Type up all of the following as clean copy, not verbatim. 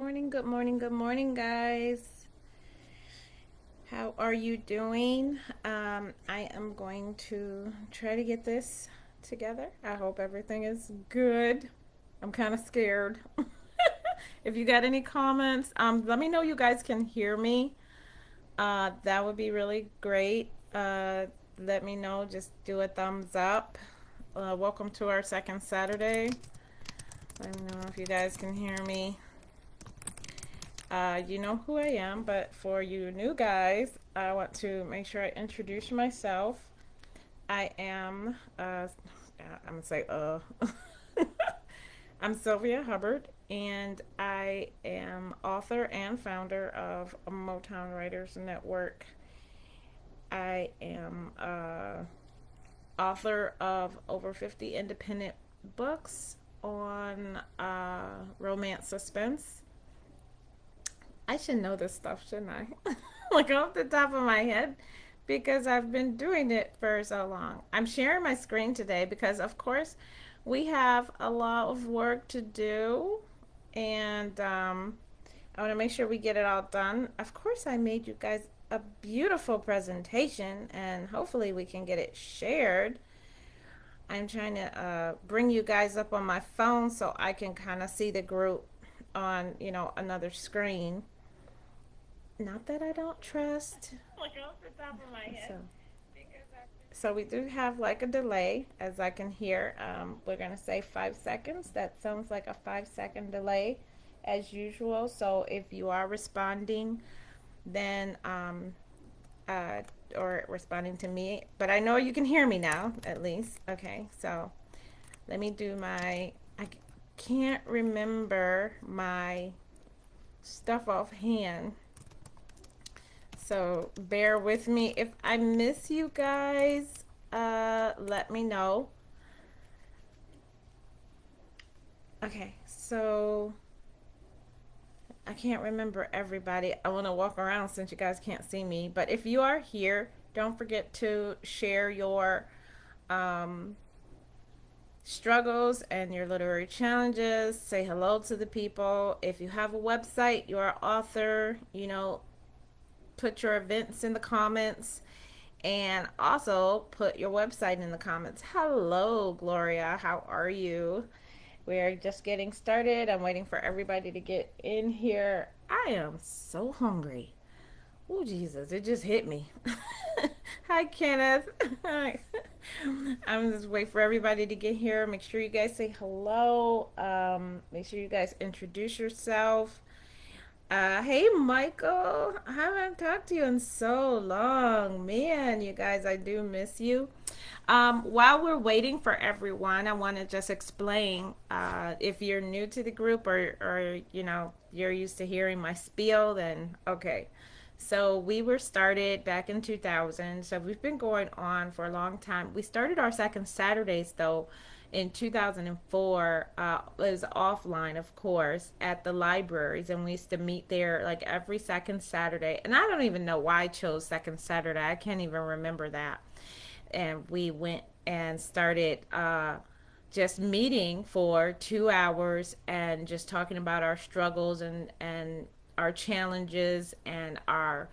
Good morning, guys. How are you doing? I am going to try to get this together. I hope everything is good. I'm kind of scared. If you got any comments, let me know you guys can hear me. That would be really great. Let me know. Just do a thumbs up. Welcome to our second Saturday. Let me know if you guys can hear me. You know who I am, but for you new guys, I want to make sure I introduce myself. I am, I'm gonna say, I'm Sylvia Hubbard, and I am author and founder of Motown Writers Network. I am author of over 50 independent books on romance suspense. I should know this stuff, shouldn't I? Like off the top of my head, because I've been doing it for so long. I'm sharing my screen today because, of course, we have a lot of work to do, and I want to make sure we get it all done. Of course, I made you guys a beautiful presentation, and hopefully, we can get it shared. I'm trying to bring you guys up on my phone so I can kind of see the group on, another screen. Not that I don't trust. Like off the top of my head. So we do have like a delay, as I can hear. We're gonna say 5 seconds. That sounds like a 5 second delay, as usual. So if you are responding, then uh, or responding to me, but I know you can hear me now, at least. Okay, so let me do my. I can't remember my stuff offhand. So bear with me. If I miss you guys, let me know. Okay, so I can't remember everybody. I want to walk around since you guys can't see me. But if you are here, don't forget to share your um, struggles and your literary challenges. Say hello to the people. If you have a website, you're an author, put your events in the comments, and also put your website in the comments. Hello, Gloria. How are you? We're just getting started. I'm waiting for everybody to get in here. I am so hungry. Oh, Jesus, it just hit me. Hi, Kenneth. Hi. I'm just waiting for everybody to get here. Make sure you guys say hello. Make sure you guys introduce yourself. Hey, Michael. I haven't talked to you in so long. Man, you guys, I do miss you. While we're waiting for everyone, I want to just explain if you're new to the group or you're used to hearing my spiel, then okay. So we were started back in 2000. So we've been going on for a long time. We started our second Saturdays though in 2004. It was offline, of course, at the libraries, and we used to meet there like every second Saturday. And I don't even know why I chose second Saturday. I can't even remember that. And we went and started just meeting for 2 hours and just talking about our struggles and our challenges and our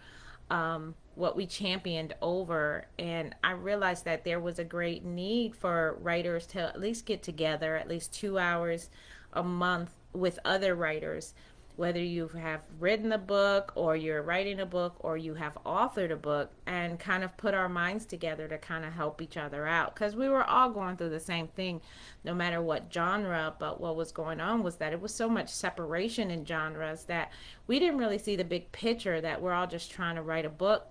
what we championed over. And I realized that there was a great need for writers to at least get together at least 2 hours a month with other writers, whether you have written a book or you're writing a book or you have authored a book, and kind of put our minds together to kind of help each other out, because we were all going through the same thing no matter what genre. But what was going on was that it was so much separation in genres that we didn't really see the big picture, that we're all just trying to write a book,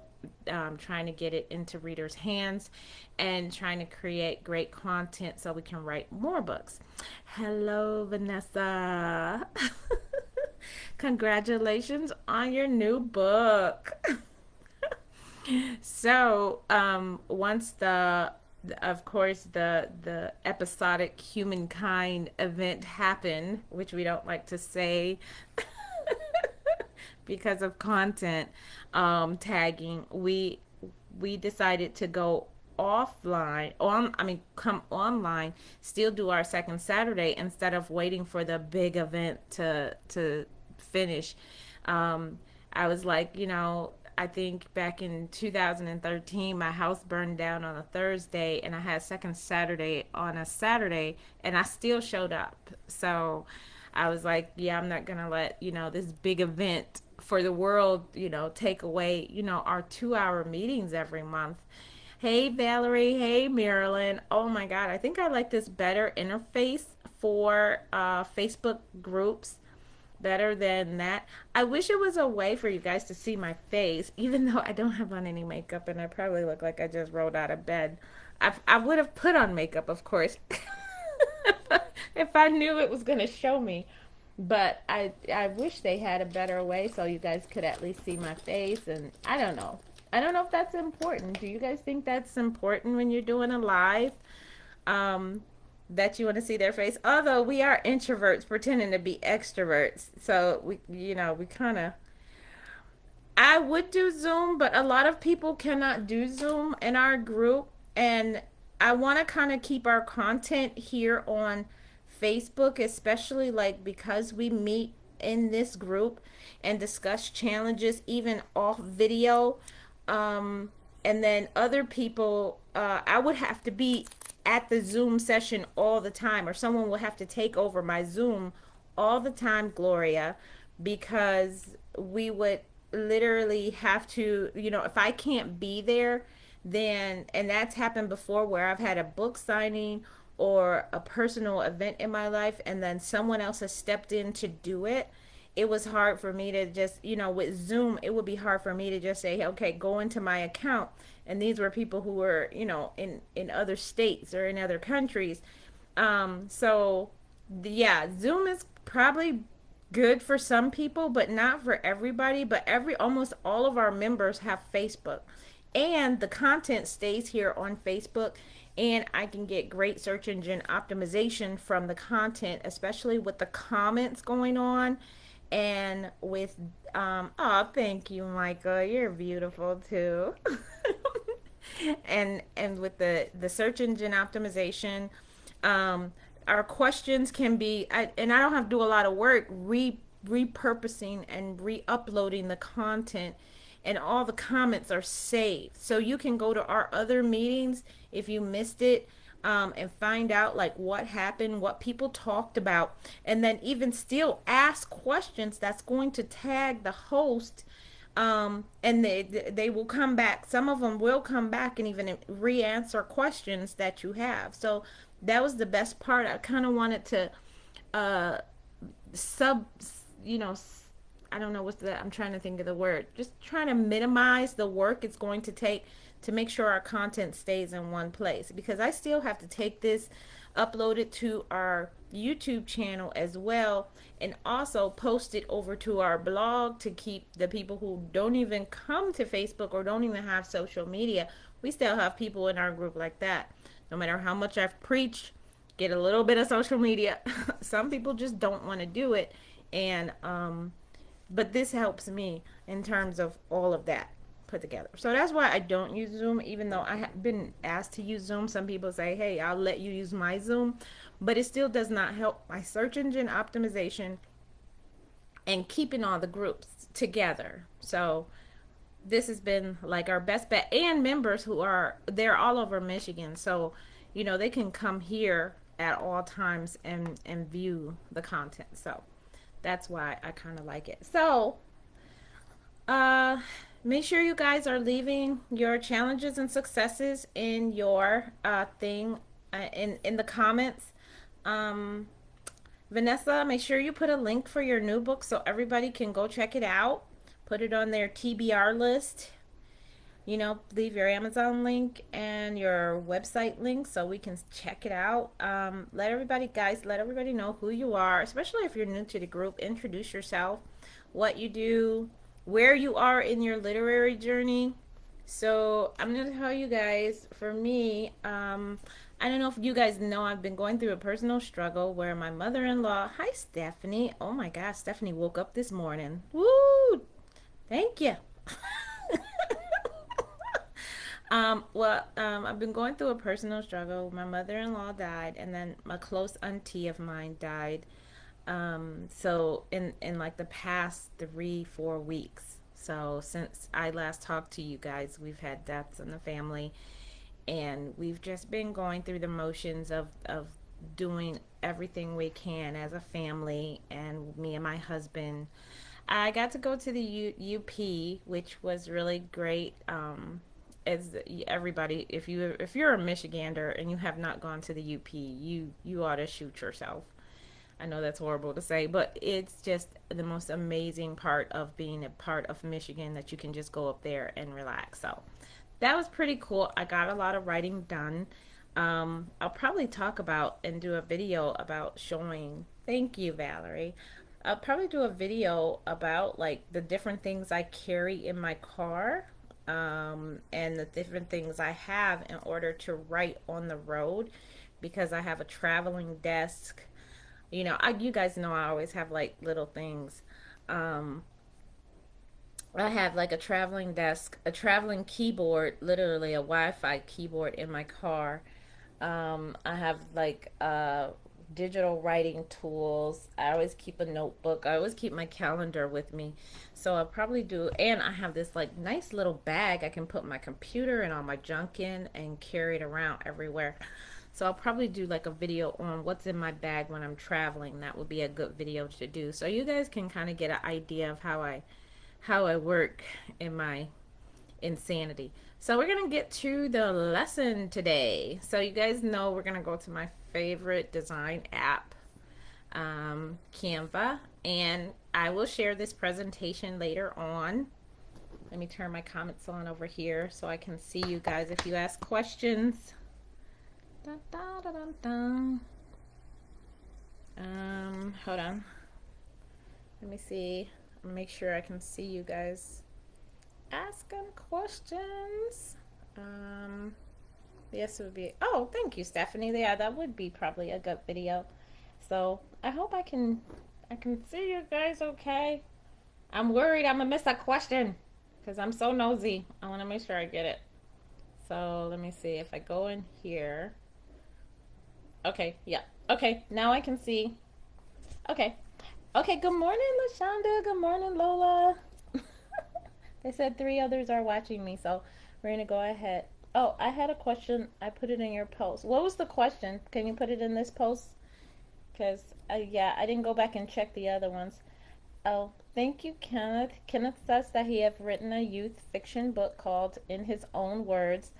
trying to get it into readers' hands, and trying to create great content so we can write more books. Hello, Vanessa. Congratulations on your new book. So, once of course, the episodic humankind event happened, which we don't like to say because of content tagging, we decided to go offline on I mean come online, still do our second Saturday instead of waiting for the big event to finish. Um, I was like, I think back in 2013, my house burned down on a Thursday, and I had second Saturday on a Saturday, and I still showed up. So I was like, yeah, I'm not gonna let this big event for the world, take away, our 2 hour meetings every month. Hey Valerie, hey Marilyn. Oh my God, I think I like this better interface for Facebook groups better than that. I wish it was a way for you guys to see my face, even though I don't have on any makeup and I probably look like I just rolled out of bed. I would have put on makeup, of course, if I knew it was going to show me. But I wish they had a better way so you guys could at least see my face. And I don't know. I don't know if that's important. Do you guys think that's important when you're doing a live? Um, that you want to see their face. Although we are introverts pretending to be extroverts. So we kind of, I would do Zoom, but a lot of people cannot do Zoom in our group. And I want to kind of keep our content here on Facebook, especially like because we meet in this group and discuss challenges even off video. Um, and then other people, I would have to be at the Zoom session all the time, or someone will have to take over my Zoom all the time, Gloria, because we would literally have to, if I can't be there, then, and that's happened before where I've had a book signing or a personal event in my life, and then someone else has stepped in to do it. It was hard for me to just, with Zoom, it would be hard for me to just say, okay, go into my account. And these were people who were, in other states or in other countries. So, yeah, Zoom is probably good for some people, but not for everybody. But almost all of our members have Facebook. And the content stays here on Facebook. And I can get great search engine optimization from the content, especially with the comments going on and with oh, thank you, Michael, you're beautiful too. And with the search engine optimization, our questions can be and I don't have to do a lot of work repurposing and re-uploading the content, and all the comments are saved, so you can go to our other meetings if you missed it, and find out like what happened, what people talked about, and then even still ask questions that's going to tag the host. And they will come back. Some of them will come back and even re-answer questions that you have. So that was the best part. I kind of wanted to uh sub you know I don't know what's the, I'm trying to think of the word, just trying to minimize the work it's going to take to make sure our content stays in one place, because I still have to take this, upload it to our YouTube channel as well, and also post it over to our blog to keep the people who don't even come to Facebook or don't even have social media. We still have people in our group like that. No matter how much I've preached, get a little bit of social media. Some people just don't want to do it. And but this helps me in terms of all of that put together. So that's why I don't use Zoom, even though I have been asked to use Zoom. Some people say, hey, I'll let you use my Zoom, but it still does not help my search engine optimization and keeping all the groups together. So this has been like our best bet, and members who are, they're all over Michigan, so they can come here at all times and view the content. So that's why I kind of like it. So uh make sure you guys are leaving your challenges and successes in your thing, in the comments. um Vanessa, make sure you put a link for your new book so everybody can go check it out. Put it on their TBR list. Leave your Amazon link and your website link so we can check it out. Let everybody know who you are, especially if you're new to the group. Introduce yourself, what you do, where you are in your literary journey. So I'm going to tell you guys, for me, I don't know if you guys know, I've been going through a personal struggle where my mother-in-law, hi Stephanie, oh my gosh, Stephanie woke up this morning. Woo! Thank you. I've been going through a personal struggle. My mother-in-law died, and then a close auntie of mine died So in like the past 3 4 weeks, so since I last talked to you guys, we've had deaths in the family, and we've just been going through the motions of doing everything we can as a family. And me and my husband, I got to go to the UP, which was really great. As everybody, if you're a Michigander and you have not gone to the UP, you ought to shoot yourself. I know that's horrible to say, but it's just the most amazing part of being a part of Michigan, that you can just go up there and relax. So that was pretty cool. I got a lot of writing done. I'll probably talk about and do a video about showing. Thank you, Valerie. I'll probably do a video about like the different things I carry in my car, and the different things I have in order to write on the road, because I have a traveling desk. You guys know I always have like little things. Um, I have like a traveling desk, a traveling keyboard, literally a Wi-Fi keyboard in my car. I have like digital writing tools. I always keep a notebook. I always keep my calendar with me. So I'll probably do, and I have this like nice little bag I can put my computer and all my junk in and carry it around everywhere. So I'll probably do like a video on what's in my bag when I'm traveling. That would be a good video to do. So you guys can kind of get an idea of how I work in my insanity. So we're gonna get to the lesson today. So you guys know we're gonna go to my favorite design app, Canva, and I will share this presentation later on. Let me turn my comments on over here so I can see you guys if you ask questions. Dun, dun, dun, dun, dun. Hold on. Let me see. Make sure I can see you guys asking questions. Yes, it would be. Oh, thank you, Stephanie. Yeah, that would be probably a good video. So I hope I can see you guys okay. I'm worried I'm gonna miss a question because I'm so nosy. I want to make sure I get it. So let me see if I go in here. Okay, yeah. Okay, now I can see. Okay. Okay, good morning, LaShonda. Good morning, Lola. They said three others are watching me, so we're gonna go ahead. Oh, I had a question. I put it in your post. What was the question? Can you put it in this post? Because, yeah, I didn't go back and check the other ones. Oh, thank you, Kenneth. Kenneth says that he have written a youth fiction book called In His Own Words,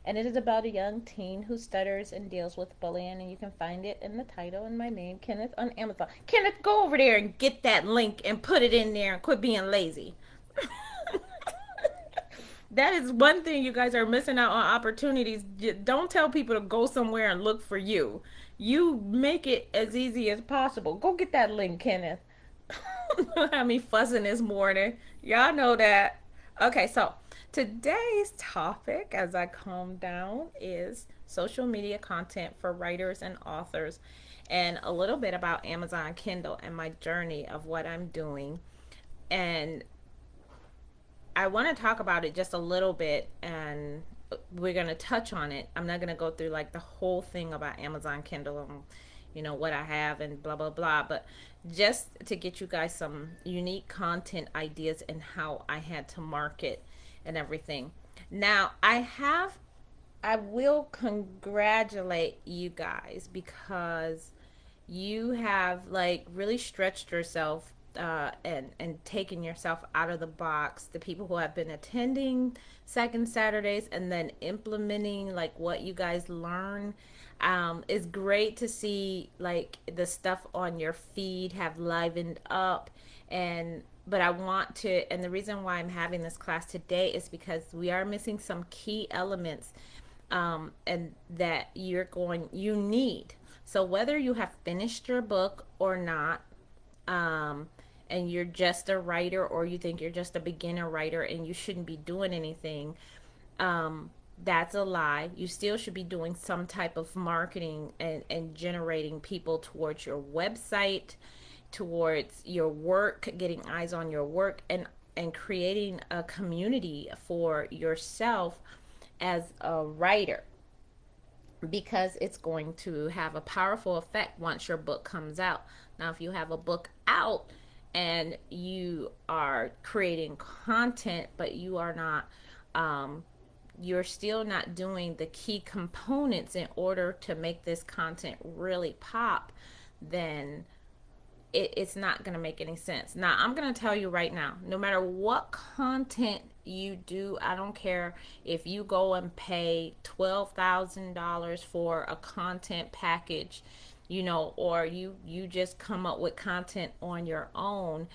and it is about a young teen who stutters and deals with bullying, and you can find it in the title and my name, Kenneth, on Amazon. Kenneth, go over there and get that link and put it in there and quit being lazy. That is one thing you guys are missing out on opportunities. Don't tell people to go somewhere and look for you. You make it as easy as possible. Go get that link, Kenneth. Don't have me fussing this morning. Y'all know that. Okay, so today's topic, as I calm down, is social media content for writers and authors, and a little bit about Amazon Kindle and my journey of what I'm doing. And I want to talk about it just a little bit, and we're going to touch on it. I'm not going to go through like the whole thing about Amazon Kindle and what I have and blah blah blah, but just to get you guys some unique content ideas and how I had to market and everything. Now, I will congratulate you guys because you have like really stretched yourself, and taken yourself out of the box. The people who have been attending second Saturdays and then implementing like what you guys learn, it's great to see like the stuff on your feed have livened up. And but I want to, and the reason why I'm having this class today is because we are missing some key elements, and that you need. So whether you have finished your book or not, um, and you're just a writer, or you think you're just a beginner writer and you shouldn't be doing anything, um, that's a lie. You still should be doing some type of marketing and generating people towards your website, towards your work, getting eyes on your work, and creating a community for yourself as a writer, because it's going to have a powerful effect once your book comes out. Now, if you have a book out and you are creating content, but you are not, you're still not doing the key components in order to make this content really pop, then it's not going to make any sense. Now, I'm going to tell you right now, no matter what content you do, I don't care if you go and pay $12,000 for a content package, or you just come up with content on your own.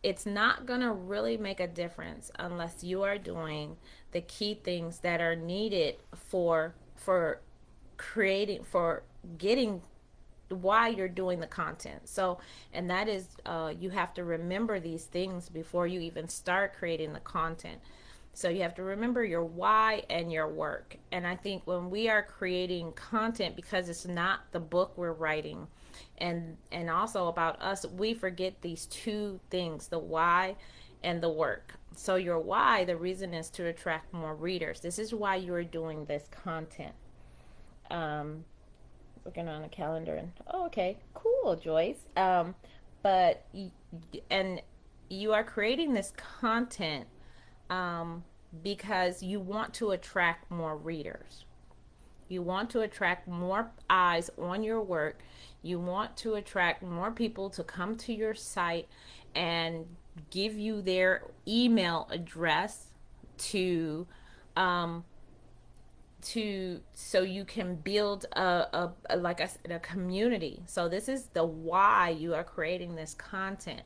It's not going to really make a difference unless you are doing the key things that are needed for creating, for getting, why you're doing the content. So, and that is, you have to remember these things before you even start creating the content. So you have to remember your why and your work. And I think when we are creating content, because it's not the book we're writing, and also about us, we forget these two things, the why and the work. So your why, the reason is to attract more readers. This is why you're doing this content. Looking on the calendar, and oh, okay, cool, Joyce. But and you are creating this content because you want to attract more readers. You want to attract more eyes on your work. You want to attract more people to come to your site and give you their email address to so you can build a like I said, a community. So this is the why you are creating this content.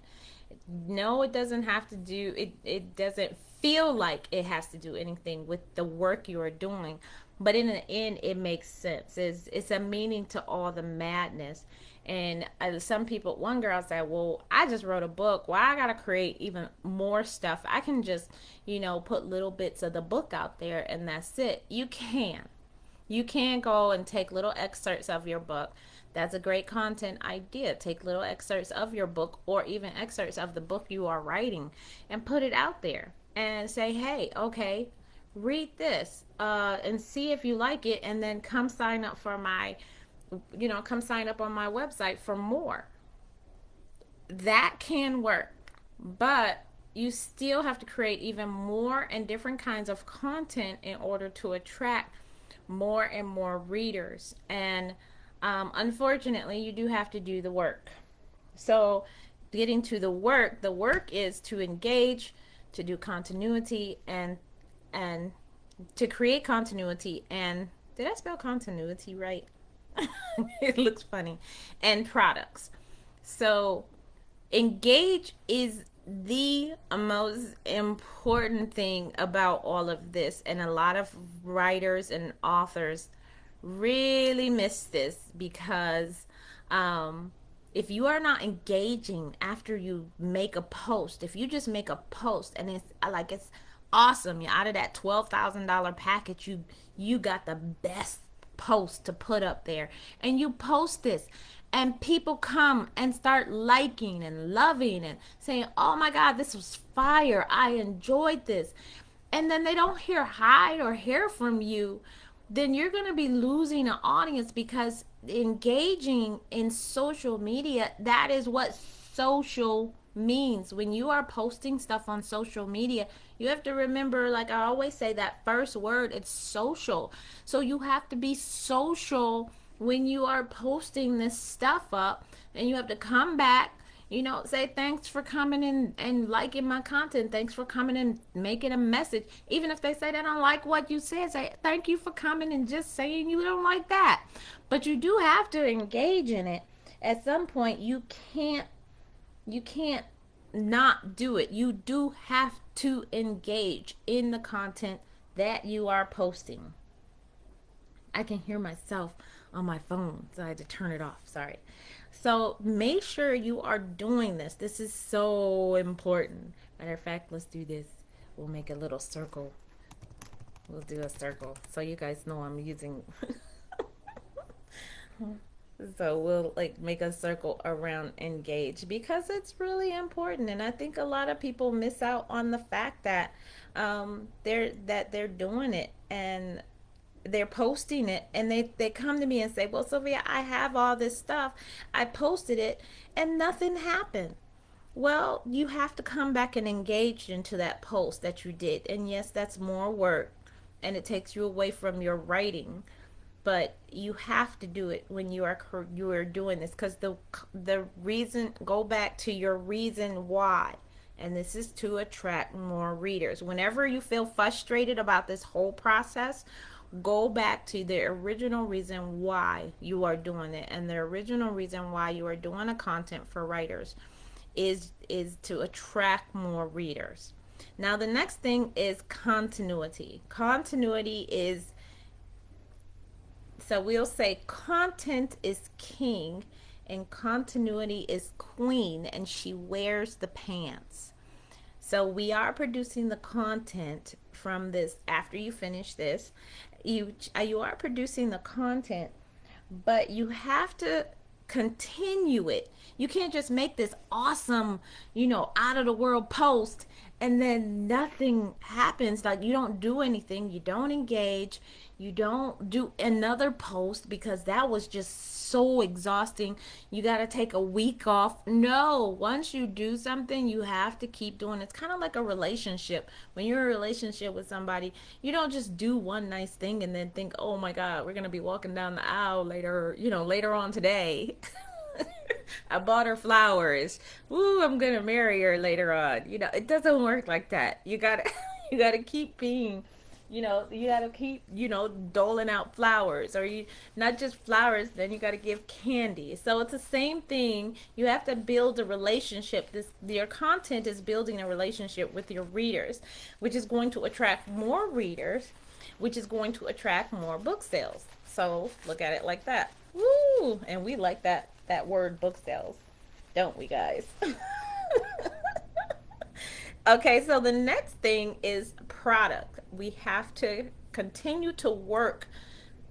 No, it doesn't have to do it doesn't feel like it has to do anything with the work you are doing, but in the end it makes sense. It's a meaning to all the madness. And some people, one girl said, well, I just wrote a book, why I gotta create even more stuff? I can just put little bits of the book out there and that's it. You can go and take little excerpts of your book. That's a great content idea. Take little excerpts of your book, or even excerpts of the book you are writing, and put it out there and say, hey, okay, read this and see if you like it, and then come sign up for my come sign up on my website for more. That can work, but you still have to create even more and different kinds of content in order to attract more and more readers. And unfortunately, you do have to do the work. So getting to the work is to engage, to do continuity, and to create continuity. And did I spell continuity right? It looks funny. And products. So engage is the most important thing about all of this, and a lot of writers and authors really miss this because if you are not engaging after you make a post, if you just make a post and it's awesome, you're out of that $12,000 package, you got the best post to put up there, and you post this, and people come and start liking and loving and saying, oh my God, this was fire, I enjoyed this, and then they don't hear hi or hear from you, then you're going to be losing an audience. Because engaging in social media, that is what social means. When you are posting stuff on social media, you have to remember, like I always say, that first word, it's social. So you have to be social when you are posting this stuff up, and you have to come back, say thanks for coming in and liking my content, thanks for coming and making a message. Even if they say they don't like what you said, say thank you for coming and just saying you don't like that. But you do have to engage in it. At some point, you can't not do it. You do have to engage in the content that you are posting. I can hear myself on my phone, so I had to turn it off. Sorry. So make sure you are doing this. This is so important. Matter of fact, let's do this. We'll make a little circle. We'll do a circle so you guys know I'm using. So we'll make a circle around engage, because it's really important. And I think a lot of people miss out on the fact that they're doing it, and they're posting it, and they come to me and say, well, Sylvia, I have all this stuff, I posted it, and nothing happened. Well, you have to come back and engage into that post that you did. And yes, that's more work and it takes you away from your writing. But you have to do it when you are doing this, because the reason, go back to your reason why. And this is to attract more readers. Whenever you feel frustrated about this whole process, go back to the original reason why you are doing it. And the original reason why you are doing a content for writers is to attract more readers. Now the next thing is continuity. Continuity is, so we'll say content is king and continuity is queen, and she wears the pants. So we are producing the content from this. After you finish this, you are producing the content, but you have to continue it. You can't just make this awesome, out of the world post and then nothing happens. Like, you don't do anything, you don't engage, you don't do another post because that was just so exhausting. You got to take a week off. No, once you do something, you have to keep doing it. It's kind of like a relationship. When you're in a relationship with somebody, you don't just do one nice thing and then think, oh my God, we're going to be walking down the aisle later, later on today. I bought her flowers. Ooh, I'm gonna marry her later on. It doesn't work like that. You gotta you gotta keep being, you gotta keep, doling out flowers, or you not just flowers, then you gotta give candy. So it's the same thing. You have to build a relationship. Your content is building a relationship with your readers, which is going to attract more readers, which is going to attract more book sales. So look at it like that. Woo! And we like that word, book sales, don't we, guys? Okay, so the next thing is product. We have to continue to work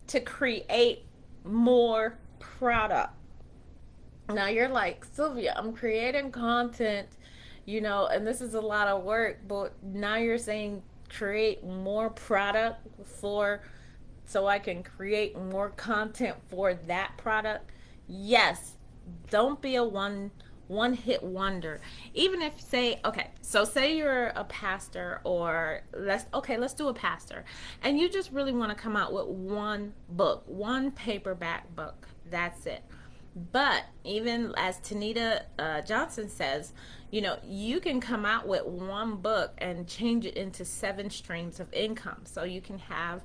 to create more product. Now you're like, Sylvia, I'm creating content, and this is a lot of work, but now you're saying create more product for, so I can create more content for that product. Yes, don't be a one hit wonder. Even if, say you're a pastor, or let's do a pastor, and you just really want to come out with one book, one paperback book. That's it. But even as Tanita Johnson says, you can come out with one book and change it into 7 streams of income. So you can have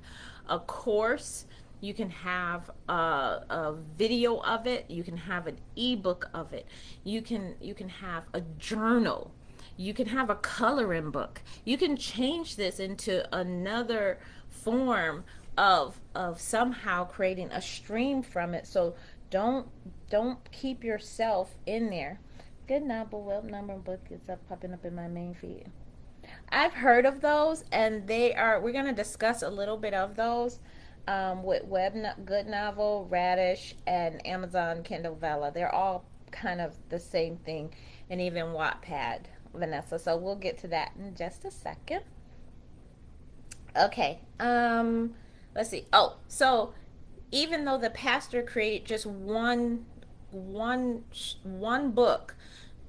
a course, you can have a video of it, you can have an ebook of it, you can have a journal, you can have a coloring book. You can change this into another form of somehow creating a stream from it. So don't keep yourself in there. Good novel, web number book is popping up in my main feed. I've heard of those, and we're going to discuss a little bit of those with Good Novel, Radish, and Amazon Kindle Velo. They're all kind of the same thing, and even Wattpad, Vanessa. So we'll get to that in just a second. Okay, let's see. Oh, so even though the pastor created just one book,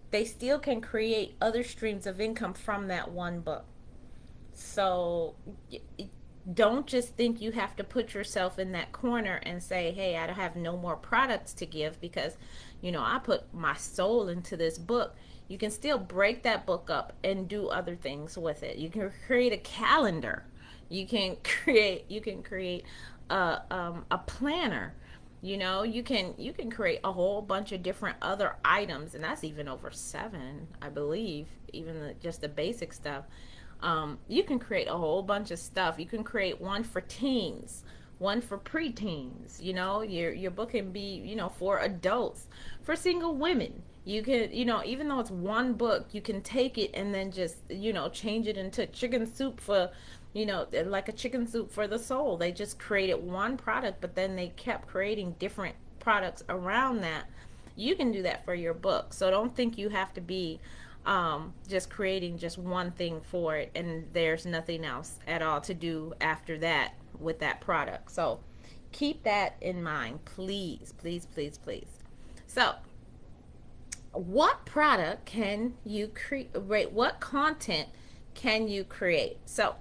they still can create other streams of income from that one book. So don't just think you have to put yourself in that corner and say, hey, I have no more products to give because, I put my soul into this book. You can still break that book up and do other things with it. You can create a calendar. You can create a planner. You can create a whole bunch of different other items, and that's even over 7, I believe, even just the basic stuff. You can create a whole bunch of stuff. You can create one for teens, one for preteens. Your book can be, for adults, for single women. You can, even though it's one book, you can take it and then just, change it into chicken soup for, like a chicken soup for the soul. They just created one product, but then they kept creating different products around that. You can do that for your book. So don't think you have to be just creating just one thing for it and there's nothing else at all to do after that with that product. So keep that in mind, please, please, please, please. So what product can you create? What content can you create? So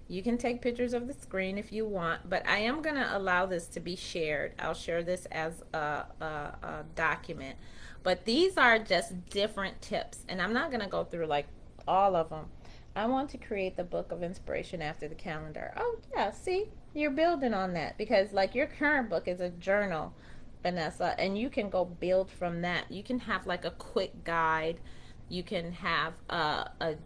you can take pictures of the screen if you want, but I am going to allow this to be shared. I'll share this as a document. But these are just different tips, and I'm not going to go through like all of them. I want to create the book of inspiration after the calendar. Oh, yeah, see? You're building on that because like your current book is a journal, Vanessa, and you can go build from that. You can have like a quick guide. You can have a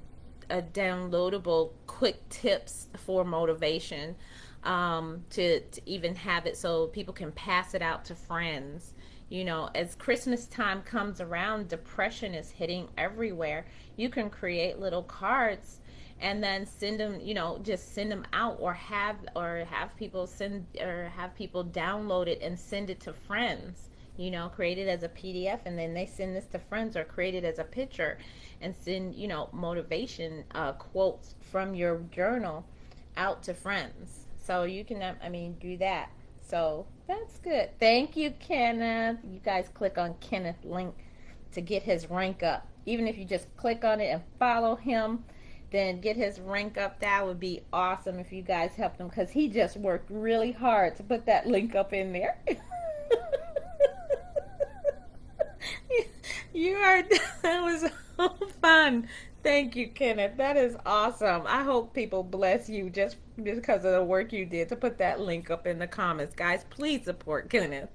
downloadable quick tips for motivation, to even have it so people can pass it out to friends. You know, as Christmas time comes around, depression is hitting everywhere. You can create little cards and then send them, you know, just send them out, or have people send, or have people download it and send it to friends. You know, create it as a PDF and then they send this to friends, or create it as a picture and send, you know, motivation quotes from your journal out to friends. So you can, do that. So that's good. Thank you, Kenneth. You guys click on Kenneth's link to get his rank up. Even if you just click on it and follow him, then get his rank up. That would be awesome if you guys helped him, because he just worked really hard to put that link up in there. That was so fun. Thank you, Kenneth. That is awesome. I hope people bless you just because of the work you did to put that link up in the comments. Guys, please support Kenneth.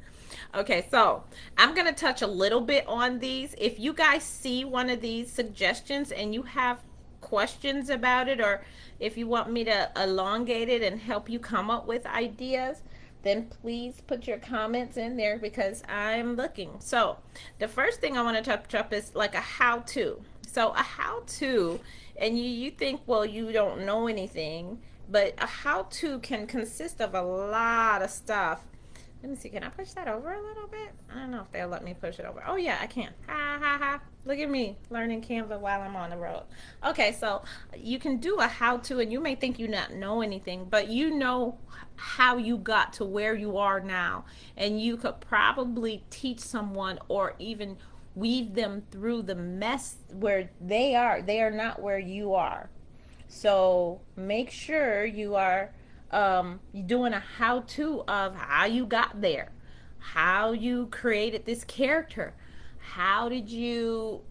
Okay, so I'm going to touch a little bit on these. If you guys see one of these suggestions and you have questions about it, or if you want me to elongate it and help you come up with ideas, then please put your comments in there because I'm looking. So the first thing I want to touch up is like a how-to. So a how-to, and you think, well, you don't know anything, but a how-to can consist of a lot of stuff. Let me see, can I push that over a little bit? I don't know if they'll let me push it over. Oh yeah, I can. Ha ha ha. Look at me learning Canva while I'm on the road. Okay, so you can do a how-to, and you may think you not know anything, but you know how you got to where you are now, and you could probably teach someone or even weave them through the mess where they are. They are not where you are. So make sure you are doing a how-to of how you got there, how you created this character, how did you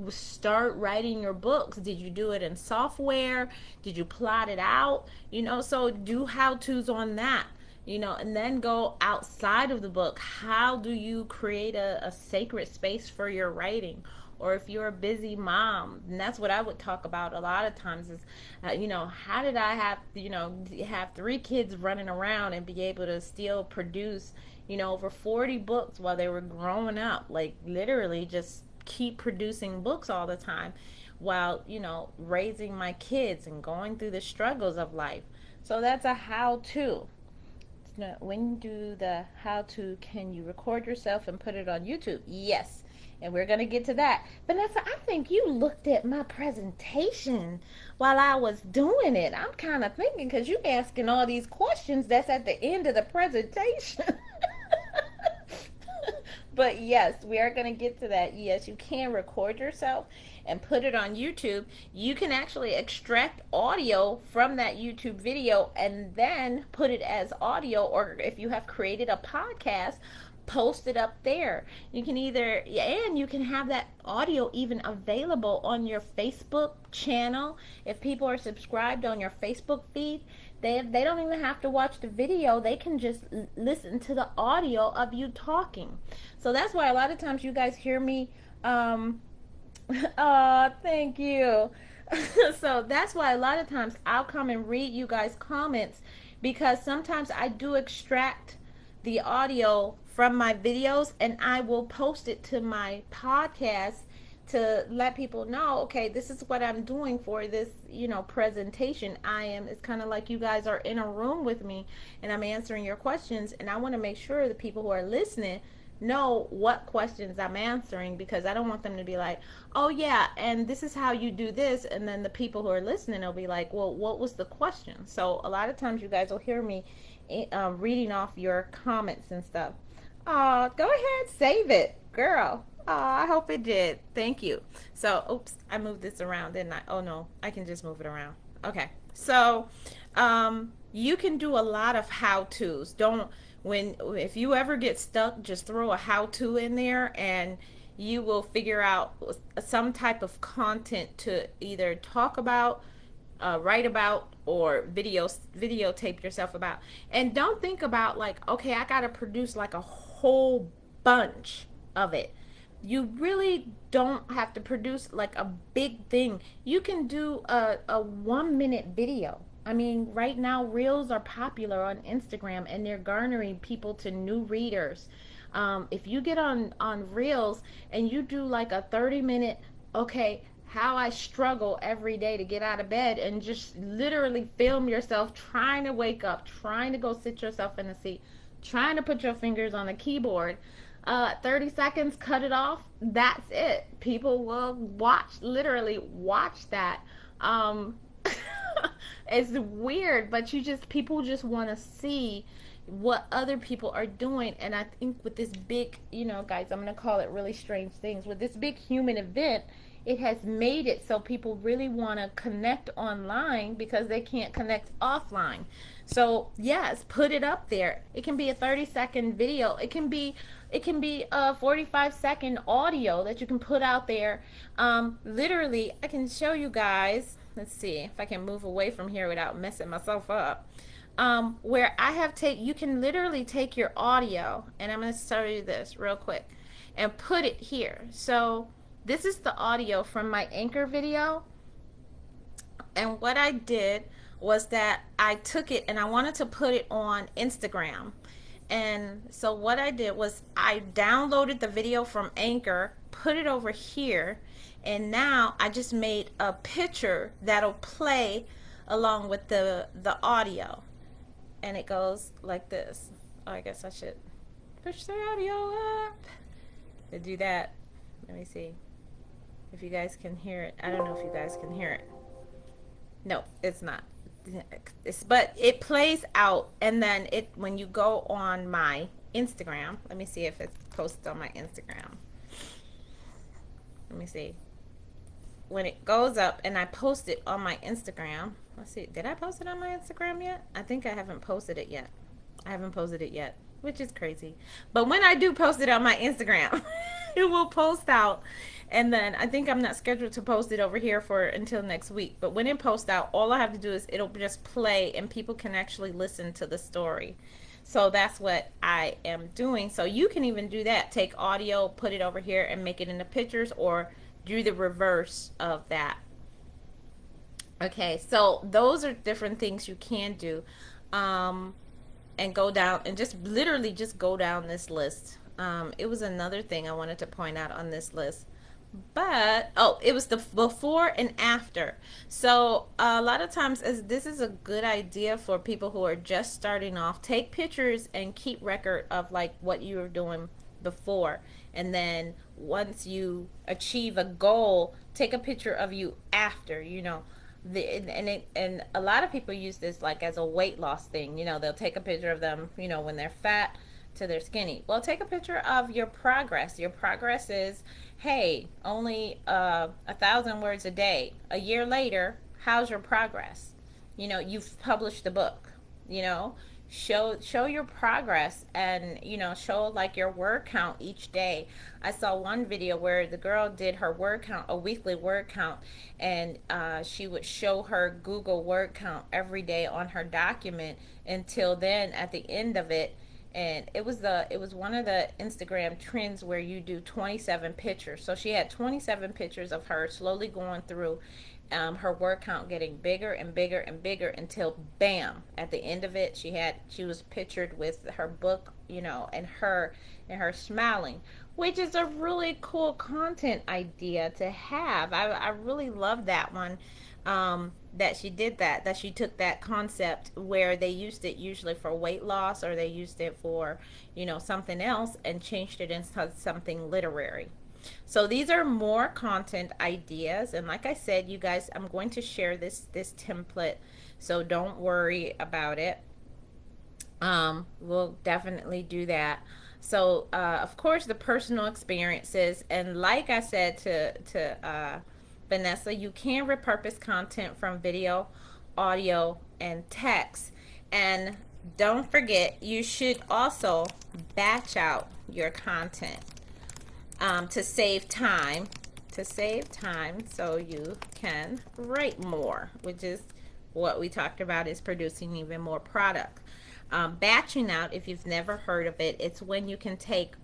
start writing your books. Did you do it in software? Did you plot it out? So do how-tos on that, and then go outside of the book. How do you create a sacred space for your writing? Or if you're a busy mom, and that's what I would talk about a lot of times is, how did I have 3 kids running around and be able to still produce, over 40 books while they were growing up, like literally just keep producing books all the time while, raising my kids and going through the struggles of life. So that's a how-to. When you do the how-to, can you record yourself and put it on YouTube? Yes. And we're going to get to that. Vanessa, I think you looked at my presentation while I was doing it. I'm kind of thinking because you're asking all these questions that's at the end of the presentation. But yes, we are going to get to that. Yes, you can record yourself and put it on YouTube. You can actually extract audio from that YouTube video and then put it as audio, or if you have created a podcast, post it up there. You can and you can have that audio even available on your Facebook channel. If people are subscribed on your Facebook feed, they don't even have to watch the video. They can just listen to the audio of you talking. So that's why a lot of times you guys hear me thank you. So that's why a lot of times I'll come and read you guys' comments, because sometimes I do extract the audio from my videos and I will post it to my podcast to let people know, okay, this is what I'm doing for this, presentation. It's kind of like you guys are in a room with me and I'm answering your questions, and I want to make sure the people who are listening know what questions I'm answering, because I don't want them to be like, oh yeah, and this is how you do this, and then the people who are listening will be like, well, what was the question? So a lot of times you guys will hear me reading off your comments and stuff. Go ahead, save it, girl. I hope it did. Thank you. So, oops, I moved this around, didn't I? Oh no, I can just move it around. Okay. So, you can do a lot of how-tos. Don't when if you ever get stuck, just throw a how-to in there and you will figure out some type of content to either talk about, write about, or videotape yourself about. And don't think about like, okay, I gotta produce like a whole bunch of it. You really don't have to produce like a big thing. You can do a 1 minute video. I mean, right now reels are popular on Instagram and they're garnering people to new readers. If you get on reels and you do like a 30 minute, okay, how I struggle every day to get out of bed, and just literally film yourself trying to wake up, trying to go sit yourself in a seat, trying to put your fingers on the keyboard. 30 seconds, cut it off. That's it. People will literally watch that. Um, it's weird, but people just want to see what other people are doing. And I think with this big, guys, I'm going to call it really strange things. With this big human event, it has made it so people really want to connect online because they can't connect offline. So yes, put it up there. It can be a 30-second video. It can be a 45-second audio that you can put out there. Literally, I can show you guys. Let's see if I can move away from here without messing myself up. Where I have you can literally take your audio, and I'm going to show you this real quick, and put it here. So this is the audio from my Anchor video. And what I did was that I took it and I wanted to put it on Instagram. And so what I did was I downloaded the video from Anchor, put it over here, and now I just made a picture that'll play along with the audio. And it goes like this. Oh, I guess I should push the audio up to do that. Let me see if you guys can hear it. I don't know if you guys can hear it. No, it's not. But it plays out, and then when you go on my Instagram, let me see if it's posted on my Instagram. Let me see. When it goes up and I post it on my Instagram, let's see, did I post it on my Instagram yet? I think I haven't posted it yet. I haven't posted it yet, which is crazy. But when I do post it on my Instagram, it will post out. And then I think I'm not scheduled to post it over here until next week. But when it posts out, all I have to do is it'll just play and people can actually listen to the story. So that's what I am doing. So you can even do that. Take audio, put it over here and make it into pictures, or do the reverse of that. Okay, so those are different things you can do. And go down and just literally just go down this list. It was another thing I wanted to point out on this list. But it was the before and after. So a lot of times, as this is a good idea for people who are just starting off, take pictures and keep record of like what you were doing before, and then once you achieve a goal, take a picture of you after. And a lot of people use this like as a weight loss thing. They'll take a picture of them when they're fat to they're skinny. Well, take a picture of your progress. Your progress is, hey, only 1,000 words a day. A year later, how's your progress? You've published the book. Show your progress, and show like your word count each day. I saw one video where the girl did her word count, a weekly word count, and she would show her Google word count every day on her document until then at the end of it. And it was one of the Instagram trends where you do 27 pictures. So she had 27 pictures of her slowly going through her word count, getting bigger and bigger and bigger until bam, at the end of it she was pictured with her book, and her smiling. which is a really cool content idea to have. I really love that one. That she did that she took that concept where they used it usually for weight loss, or they used it for, something else, and changed it into something literary. So these are more content ideas, and like I said, you guys, I'm going to share this template, so don't worry about it. We'll definitely do that. So, of course, the personal experiences, and like I said to Vanessa, you can repurpose content from video, audio, and text. And don't forget, you should also batch out your content, to save time. To save time, so you can write more, which is what we talked about, is producing even more product. Batching out, if you've never heard of it, it's when you can take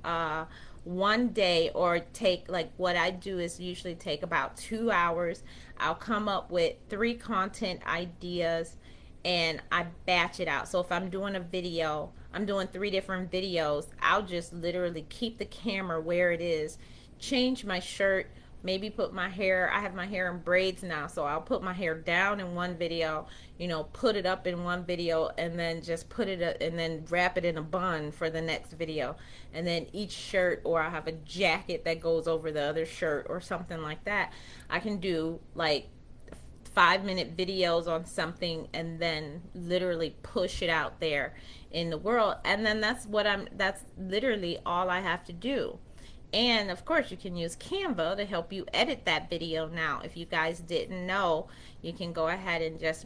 one day, or take, like what I do is usually take about 2 hours. I'll come up with 3 content ideas, and I batch it out. So if I'm doing a video, I'm doing 3 different videos, I'll just literally keep the camera where it is, change my shirt, maybe put my hair, I have my hair in braids now, so I'll put my hair down in one video, put it up in one video, and then just put it up, and then wrap it in a bun for the next video. And then each shirt, or I have a jacket that goes over the other shirt or something like that. I can do like 5-minute videos on something, and then literally push it out there in the world. And then that's literally all I have to do. And of course, you can use Canva to help you edit that video. Now, if you guys didn't know, you can go ahead and just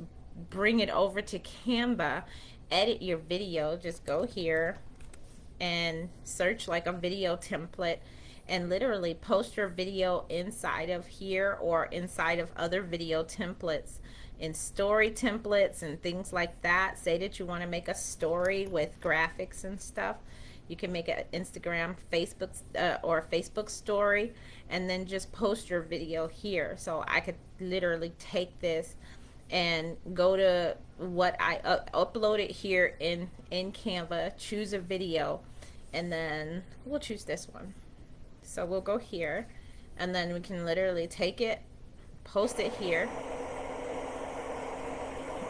bring it over to Canva, edit your video. Just go here and search like a video template, and literally post your video inside of here, or inside of other video templates, in story templates and things like that. Say that you want to make a story with graphics and stuff. You can make an Instagram, Facebook, or a Facebook story, and then just post your video here. So I could literally take this and go to what I upload it here in Canva, choose a video, and then we'll choose this one. So we'll go here, and then we can literally take it, post it here,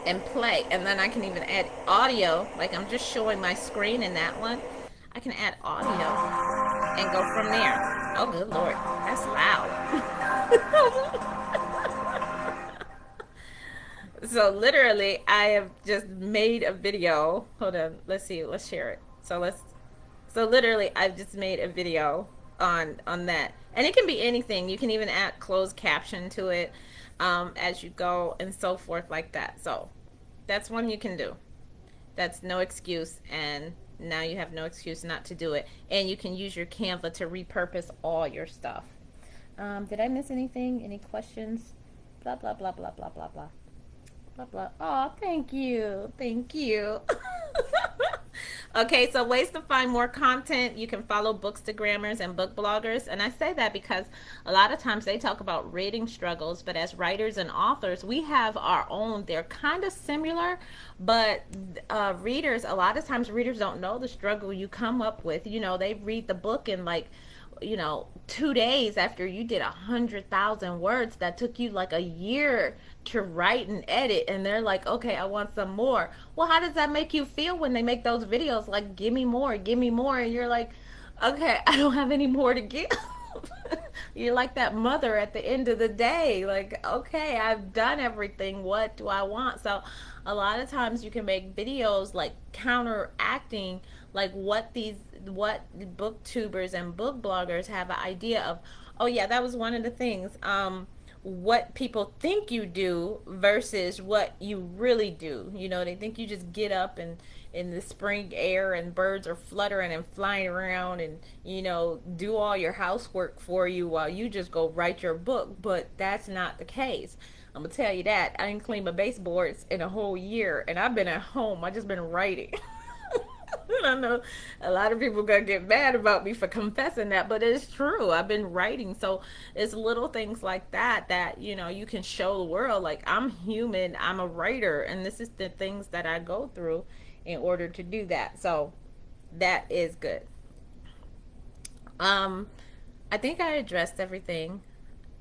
and play. And then I can even add audio, like I'm just showing my screen in that one. I can add audio and go from there. Oh, good Lord, that's loud. So literally, I have just made a video. Hold on, let's see, let's share it. So literally, I've just made a video on that, and it can be anything. You can even add closed caption to it, as you go, and so forth like that. So that's one you can do. That's no excuse, and now you have no excuse not to do it. And you can use your Canva to repurpose all your stuff. Did I miss anything? Any questions? Blah blah blah blah blah blah blah blah blah. Oh, thank you, thank you. Okay, so ways to find more content. You can follow bookstagrammers and book bloggers. And I say that because a lot of times they talk about reading struggles, but as writers and authors, we have our own. They're kind of similar, but readers, a lot of times readers don't know the struggle you come up with. They read the book in like, 2 days after you did 100,000 words that took you like a year to write and edit, and they're like, okay, I want some more. Well, how does that make you feel when they make those videos like, give me more, and you're like, okay, I don't have any more to give. You're like that mother at the end of the day, like, okay, I've done everything, what do I want? So a lot of times you can make videos like counteracting like what booktubers and book bloggers have an idea of. Oh yeah, that was one of the things, what people think you do versus what you really do. They think you just get up and in the spring air and birds are fluttering and flying around, and do all your housework for you while you just go write your book. But that's not the case. I'm gonna tell you that I didn't clean my baseboards in a whole year, and I've been at home. I just been writing. I know a lot of people gonna get mad about me for confessing that, but it's true. I've been writing. So it's little things like that you can show the world, like, I'm human, I'm a writer, and this is the things that I go through in order to do that. So that is good. Um, I think I addressed everything.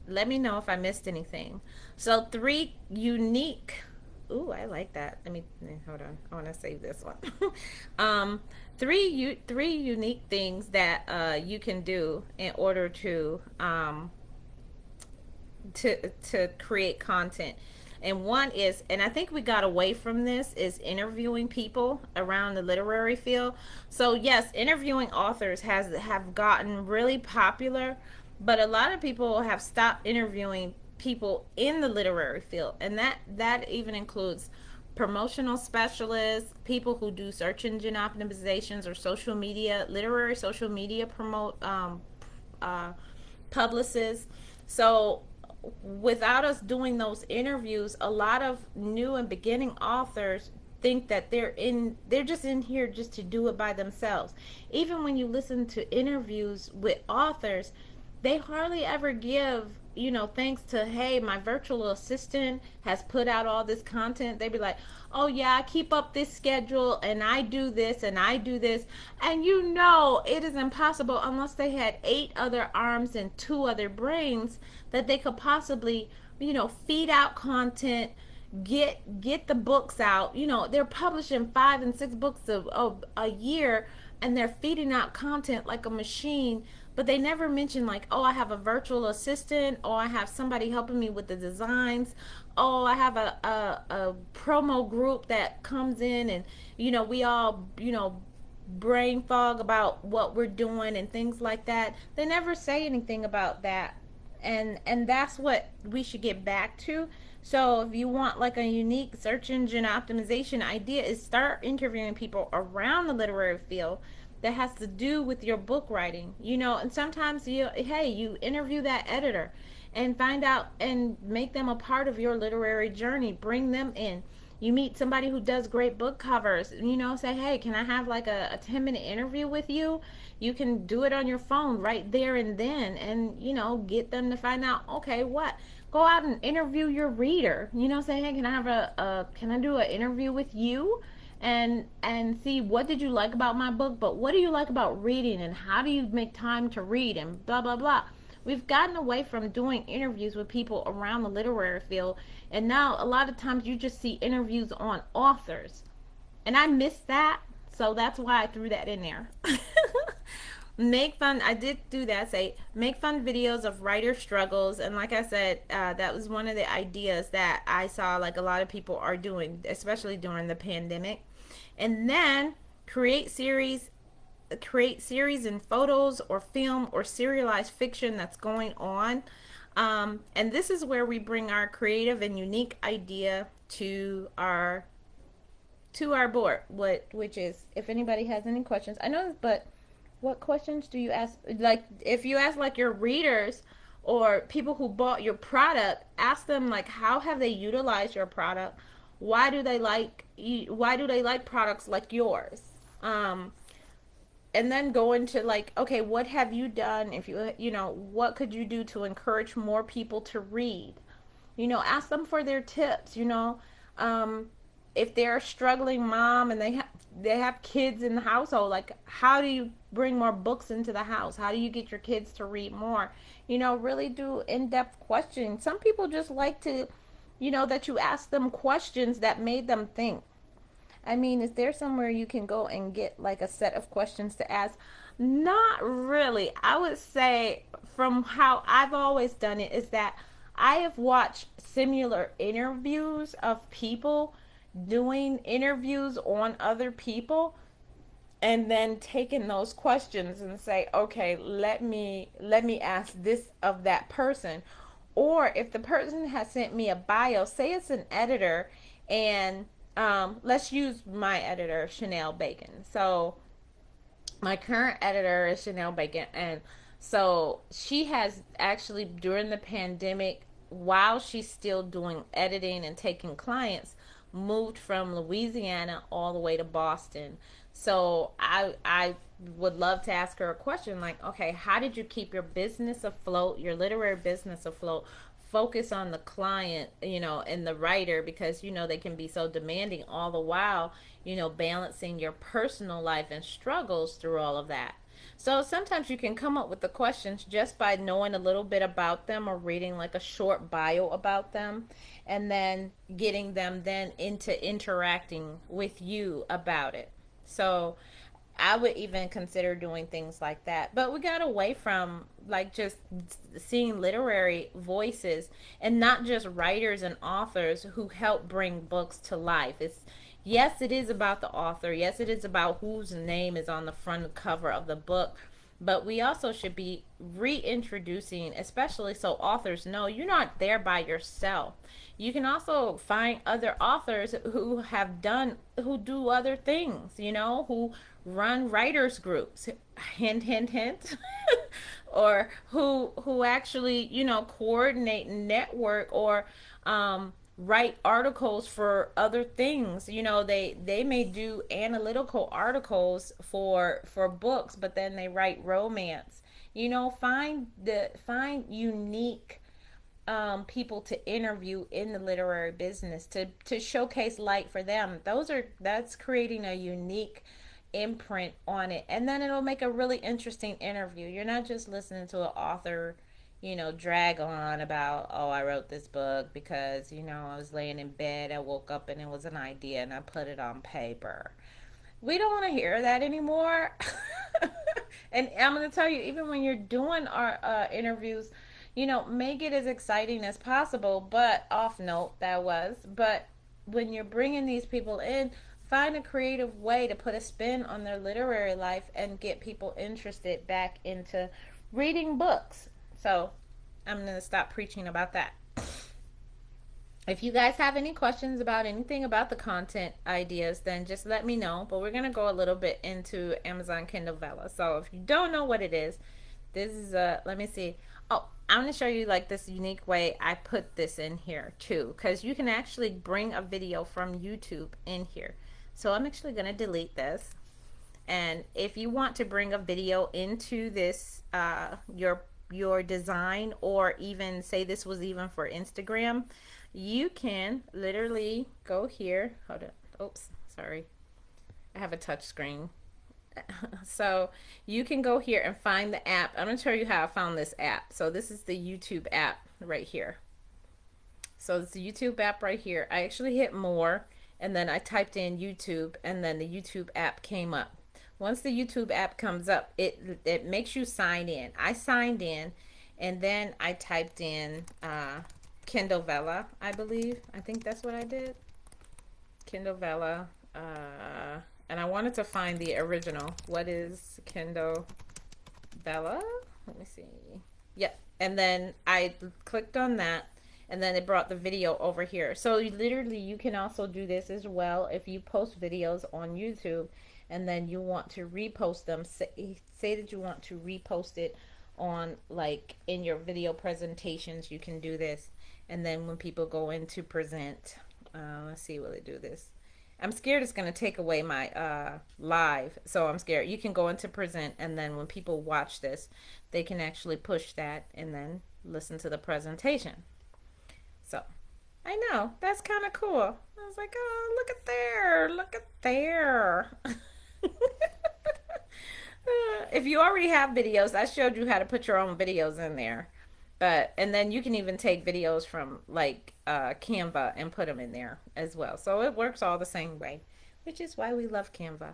Let me know if I missed anything. So three unique. Ooh, I like that. Let me hold on. I want to save this one. um, three unique things that you can do in order to create content. And one is, and I think we got away from this, is interviewing people around the literary field. So yes, interviewing authors has have gotten really popular, but a lot of people have stopped interviewing people in the literary field, and that even includes promotional specialists, people who do search engine optimizations or social media, literary social media uh, publicists. So without us doing those interviews, a lot of new and beginning authors think that they're just in here just to do it by themselves. Even when you listen to interviews with authors, they hardly ever give, thanks to, hey, my virtual assistant has put out all this content. They'd be like, oh yeah, I keep up this schedule and I do this and I do this. And it is impossible unless they had eight other arms and two other brains that they could possibly, feed out content, get the books out. They're publishing 5 and 6 books a year, and they're feeding out content like a machine. But they never mention, like, oh, I have a virtual assistant, or I have somebody helping me with the designs. Oh, I have a promo group that comes in, and we all brain fog about what we're doing and things like that. They never say anything about that, and that's what we should get back to. So if you want like a unique search engine optimization idea, is start interviewing people around the literary field that has to do with your book writing. And sometimes you interview that editor and find out and make them a part of your literary journey. Bring them in. You meet somebody who does great book covers, say, hey, can I have like a 10-minute interview with you? You can do it on your phone right there and then, and get them to find out, okay, what, go out and interview your reader. Say, hey, can I have can I do an interview with you, and see, what did you like about my book, but what do you like about reading, and how do you make time to read, and blah blah blah. We've gotten away from doing interviews with people around the literary field, and now a lot of times you just see interviews on authors, and I miss that. So that's why I threw that in there. Make fun, I did do that, say make fun videos of writer struggles. And like I said, that was one of the ideas that I saw like a lot of people are doing, especially during the pandemic. And then create series in photos or film or serialized fiction that's going on. And this is where we bring our creative and unique idea to our board, which is, if anybody has any questions, I know, but what questions do you ask? Like, if you ask like your readers or people who bought your product, ask them like, how have they utilized your product? Why do they like products like yours? Um, and then go into like, okay, what have you done? If what could you do to encourage more people to read? Ask them for their tips. Um, if they're a struggling mom and they have kids in the household, like, how do you bring more books into the house? How do you get your kids to read more? Really do in-depth questions. Some people just like to, that you ask them questions that made them think. I mean, is there somewhere you can go and get like a set of questions to ask? Not really. I would say, from how I've always done it, is that I have watched similar interviews of people doing interviews on other people, and then taking those questions and say, okay, let me ask this of that person. Or if the person has sent me a bio, say it's an editor, and let's use my editor, Chanel Bacon. So my current editor is Chanel Bacon, and so she has actually, during the pandemic, while she's still doing editing and taking clients, moved from Louisiana all the way to Boston. So I would love to ask her a question like, okay, how did you keep your business afloat, your literary business afloat? Focus on the client, and the writer, because they can be so demanding, all the while, balancing your personal life and struggles through all of that. So sometimes you can come up with the questions just by knowing a little bit about them or reading like a short bio about them, and then getting them then into interacting with you about it. So I would even consider doing things like that. But we got away from like just seeing literary voices and not just writers and authors who help bring books to life. It's yes, it is about the author. Yes, it is about whose name is on the front cover of the book. But we also should be reintroducing, especially so authors know you're not there by yourself. You can also find other authors who have done, who do other things, who run writers groups, hint, hint, hint, or who actually, coordinate and network, or write articles for other things. They may do analytical articles for books, but then they write romance. Find unique people to interview in the literary business to showcase light for them. That's creating a unique imprint on it, and then it'll make a really interesting interview. You're not just listening to an author drag on about, oh, I wrote this book because I was laying in bed, I woke up and it was an idea and I put it on paper. We don't want to hear that anymore. And I'm going to tell you, even when you're doing our interviews, make it as exciting as possible. But off note, that was. But when you're bringing these people in, find a creative way to put a spin on their literary life and get people interested back into reading books. So I'm going to stop preaching about that. If you guys have any questions about anything about the content ideas, then just let me know. But we're going to go a little bit into Amazon Kindle Velo. So if you don't know what it is, this is let me see. Oh, I'm going to show you like this unique way I put this in here too, because you can actually bring a video from YouTube in here. So I'm actually going to delete this. And if you want to bring a video into this, your design, or even say this was even for Instagram, you can literally go here. Hold on. Oops, sorry. I have a touch screen. So you can go here and find the app. I'm going to show you how I found this app. So this is the YouTube app right here. So it's the YouTube app right here. I actually hit more, and then I typed in YouTube, and then the YouTube app came up. Once the YouTube app comes up, it makes you sign in. I signed in, and then I typed in Kindle Velo, I believe. I think that's what I did. Kindle Velo. And I wanted to find the original. What is Kindle Velo? Let me see. Yep. And then I clicked on that, and then it brought the video over here. So you can also do this as well if you post videos on YouTube and then you want to repost them. Say that you want to repost it on, like, in your video presentations. You can do this, and then when people go in to present, let's see, will it do this? I'm scared it's going to take away my live, so I'm scared. You can go into present, and then when people watch this, they can actually push that and then listen to the presentation. So I know, that's kind of cool. I was like, oh, look at there. If you already have videos, I showed you how to put your own videos in there. And then you can even take videos from like Canva and put them in there as well. So it works all the same way, which is why we love Canva.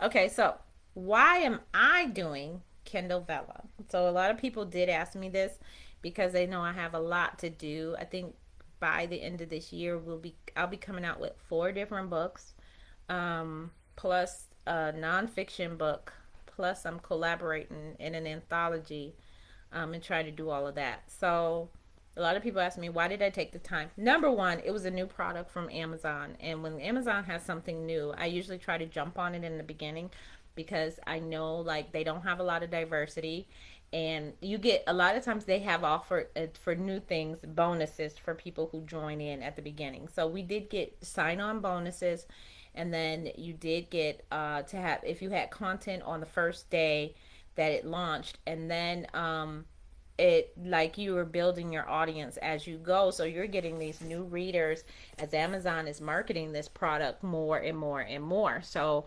Okay, so why am I doing Kindle Velo? So a lot of people did ask me this because they know I have a lot to do. I think by the end of this year, I'll be coming out with 4 different books, plus a nonfiction book, plus I'm collaborating in an anthology, and try to do all of that. So a lot of people ask me, why did I take the time? Number one, it was a new product from Amazon, and when Amazon has something new, I usually try to jump on it in the beginning because I know like they don't have a lot of diversity, and you get a lot of times they have offered for new things bonuses for people who join in at the beginning. So we did get sign-on bonuses, and then you did get to have, if you had content on the first day that it launched, and then it, like, you were building your audience as you go, so you're getting these new readers as Amazon is marketing this product more and more and more. So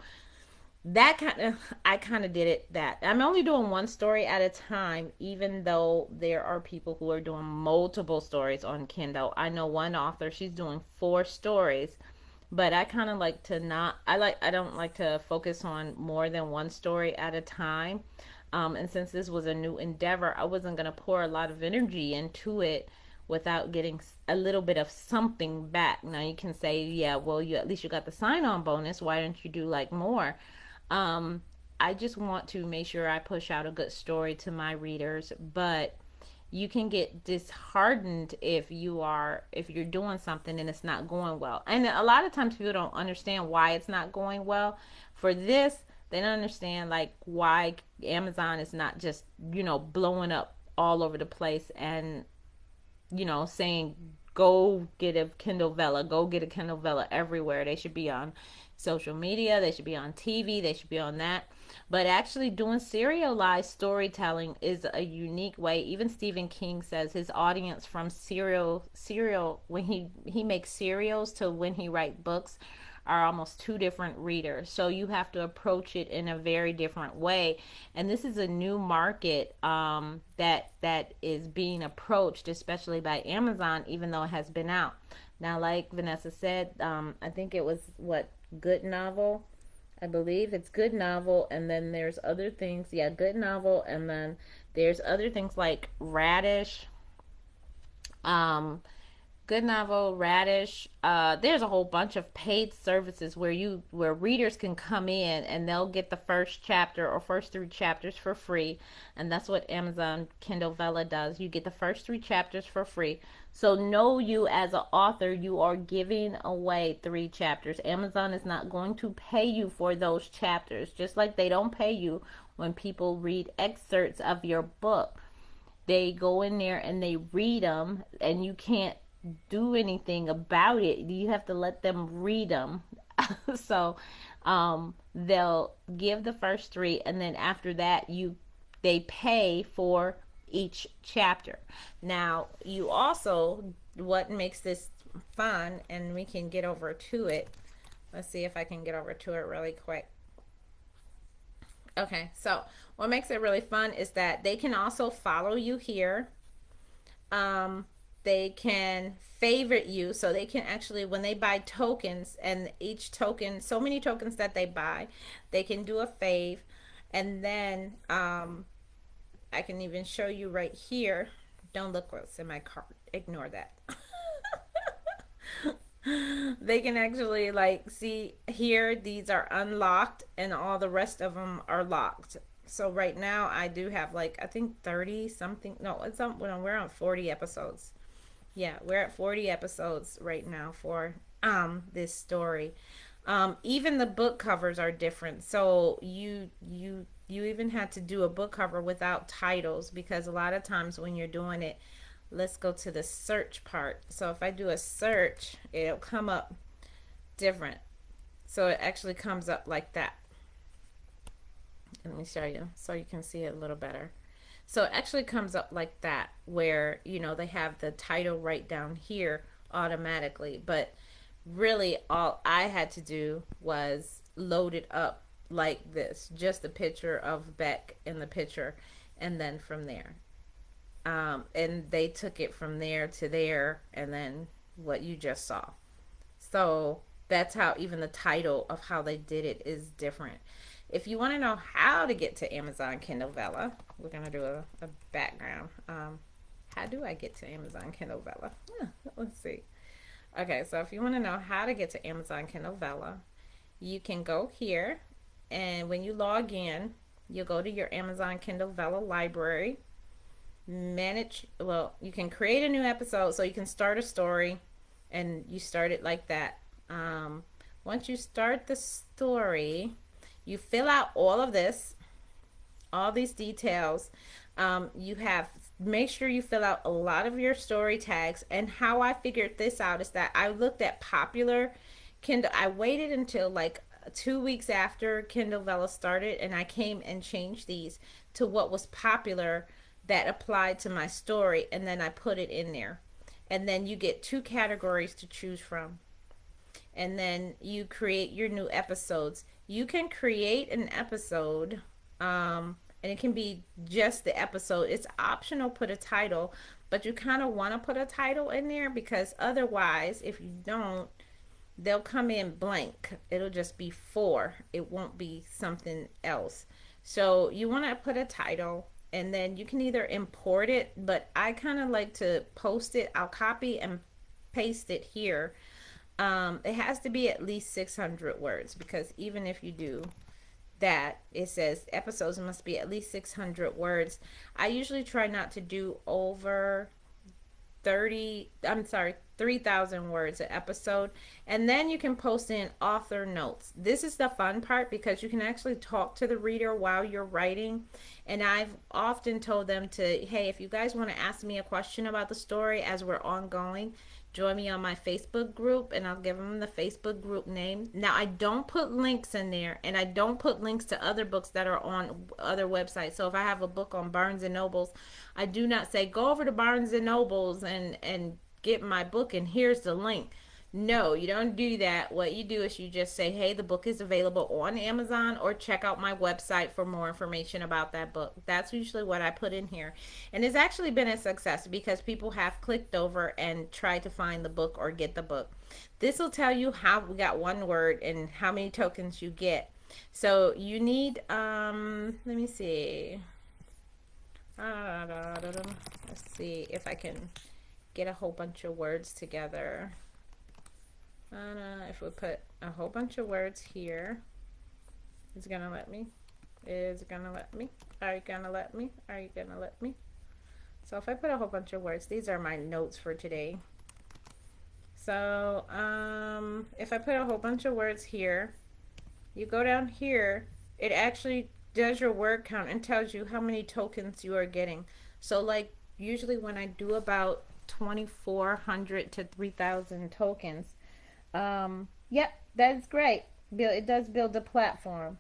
that kind of, I kind of did it that I'm only doing one story at a time, even though there are people who are doing multiple stories on Kindle. I know one author, she's doing 4 stories, but I kind of like to not, I don't like to focus on more than one story at a time. And since this was a new endeavor, I wasn't going to pour a lot of energy into it without getting a little bit of something back. Now you can say, yeah, well, you at least you got the sign on bonus. Why don't you do like more? Um, I just want to make sure I push out a good story to my readers, but you can get disheartened if you're doing something and it's not going well. And a lot of times people don't understand why it's not going well. For this, they don't understand like why Amazon is not just, blowing up all over the place and saying go get a Kindle Vella, go get a Kindle Vella everywhere. They should be on social media, they should be on TV, they should be on that. But actually doing serialized storytelling is a unique way. Even Stephen King says his audience from serial when he makes serials to when he writes books are almost 2 different readers. So you have to approach it in a very different way. And this is a new market that is being approached, especially by Amazon, even though it has been out. Now, like Vanessa said, I think it was what, Good Novel. I believe it's Good Novel, and then there's other things. Yeah, Good Novel, and then there's other things like Radish. Um, Good Novel, Radish. There's a whole bunch of paid services where readers can come in and they'll get the first chapter or first 3 chapters for free, and that's what Amazon Kindle Vella does. You get the first 3 chapters for free. So know you as an author, you are giving away 3 chapters. Amazon is not going to pay you for those chapters, just like they don't pay you when people read excerpts of your book. They go in there and they read them, and you can't do anything about it. You have to let them read them. So they'll give the first 3, and then after that they pay for each chapter. Now you also, what makes this fun, and we can get over to it. Let's see if I can get over to it really quick. Okay, so what makes it really fun is that they can also follow you here. They can favorite you, so they can actually, when they buy tokens, and each token, so many tokens that they buy, they can do a fave. And then I can even show you right here. Don't look what's in my cart, ignore that. They can actually like see here, these are unlocked and all the rest of them are locked. So right now I do have like, I think 30 something, no, it's on, well, we're on 40 episodes. Yeah, we're at 40 episodes right now for this story. Even the book covers are different. So you even had to do a book cover without titles, because a lot of times when you're doing it, let's go to the search part. So if I do a search, it'll come up different. So it actually comes up like that. Let me show you so you can see it a little better. So it actually comes up like that, where they have the title right down here automatically. But really all I had to do was load it up like this, just a picture of Beck in the picture, and then from there. And they took it from there to there, and then what you just saw. So that's how even the title of how they did it is different. If you want to know how to get to Amazon Kindle Vella, we're going to do a background. How do I get to Amazon Kindle Vella? Let's see. Okay, so if you want to know how to get to Amazon Kindle Vella, you can go here, and when you log in, you'll go to your Amazon Kindle Vella library. You can create a new episode, so you can start a story, and you start it like that. Once you start the story, you fill out all of this, all these details. Make sure you fill out a lot of your story tags. And how I figured this out is that I looked at popular Kindle. I waited until like 2 weeks after Kindle Vella started, and I came and changed these to what was popular that applied to my story, and then I put it in there. And then you get 2 categories to choose from. and then you create your new episodes. You can create an episode, and it can be just the episode. It's optional, put a title, but you kind of want to put a title in there because otherwise, if you don't, they'll come in blank. It'll just be for, it won't be something else. So you want to put a title, and then you can either import it, but I kind of like to post it. I'll copy and paste it here. It has to be at least 600 words, because even if you do that, it says episodes must be at least 600 words. I usually try not to do over 3,000 words an episode. And then you can post in author notes. This is the fun part because you can actually talk to the reader while you're writing. And I've often told them to, hey, if you guys want to ask me a question about the story as we're ongoing, join me on my Facebook group, and I'll give them the Facebook group name. Now, I don't put links in there, and I don't put links to other books that are on other websites. So if I have a book on Barnes and Nobles, I do not say go over to Barnes and Nobles and get my book and here's the link. No, you don't do that. What you do is you just say, hey, the book is available on Amazon, or check out my website for more information about that book. That's usually what I put in here. And it's actually been a success because people have clicked over and tried to find the book or get the book. This will tell you how we got one word and how many tokens you get. So you need, let me see. Let's see if I can get a whole bunch of words together. If we put a whole bunch of words here, it's gonna let me. Is it gonna let me? Are you gonna let me? Are you gonna let me? So if I put a whole bunch of words, these are my notes for today. So if I put a whole bunch of words here, you go down here, it actually does your word count and tells you how many tokens you are getting. So like usually when I do about 2,400 to 3,000 tokens, yep, that's great. It does build a platform.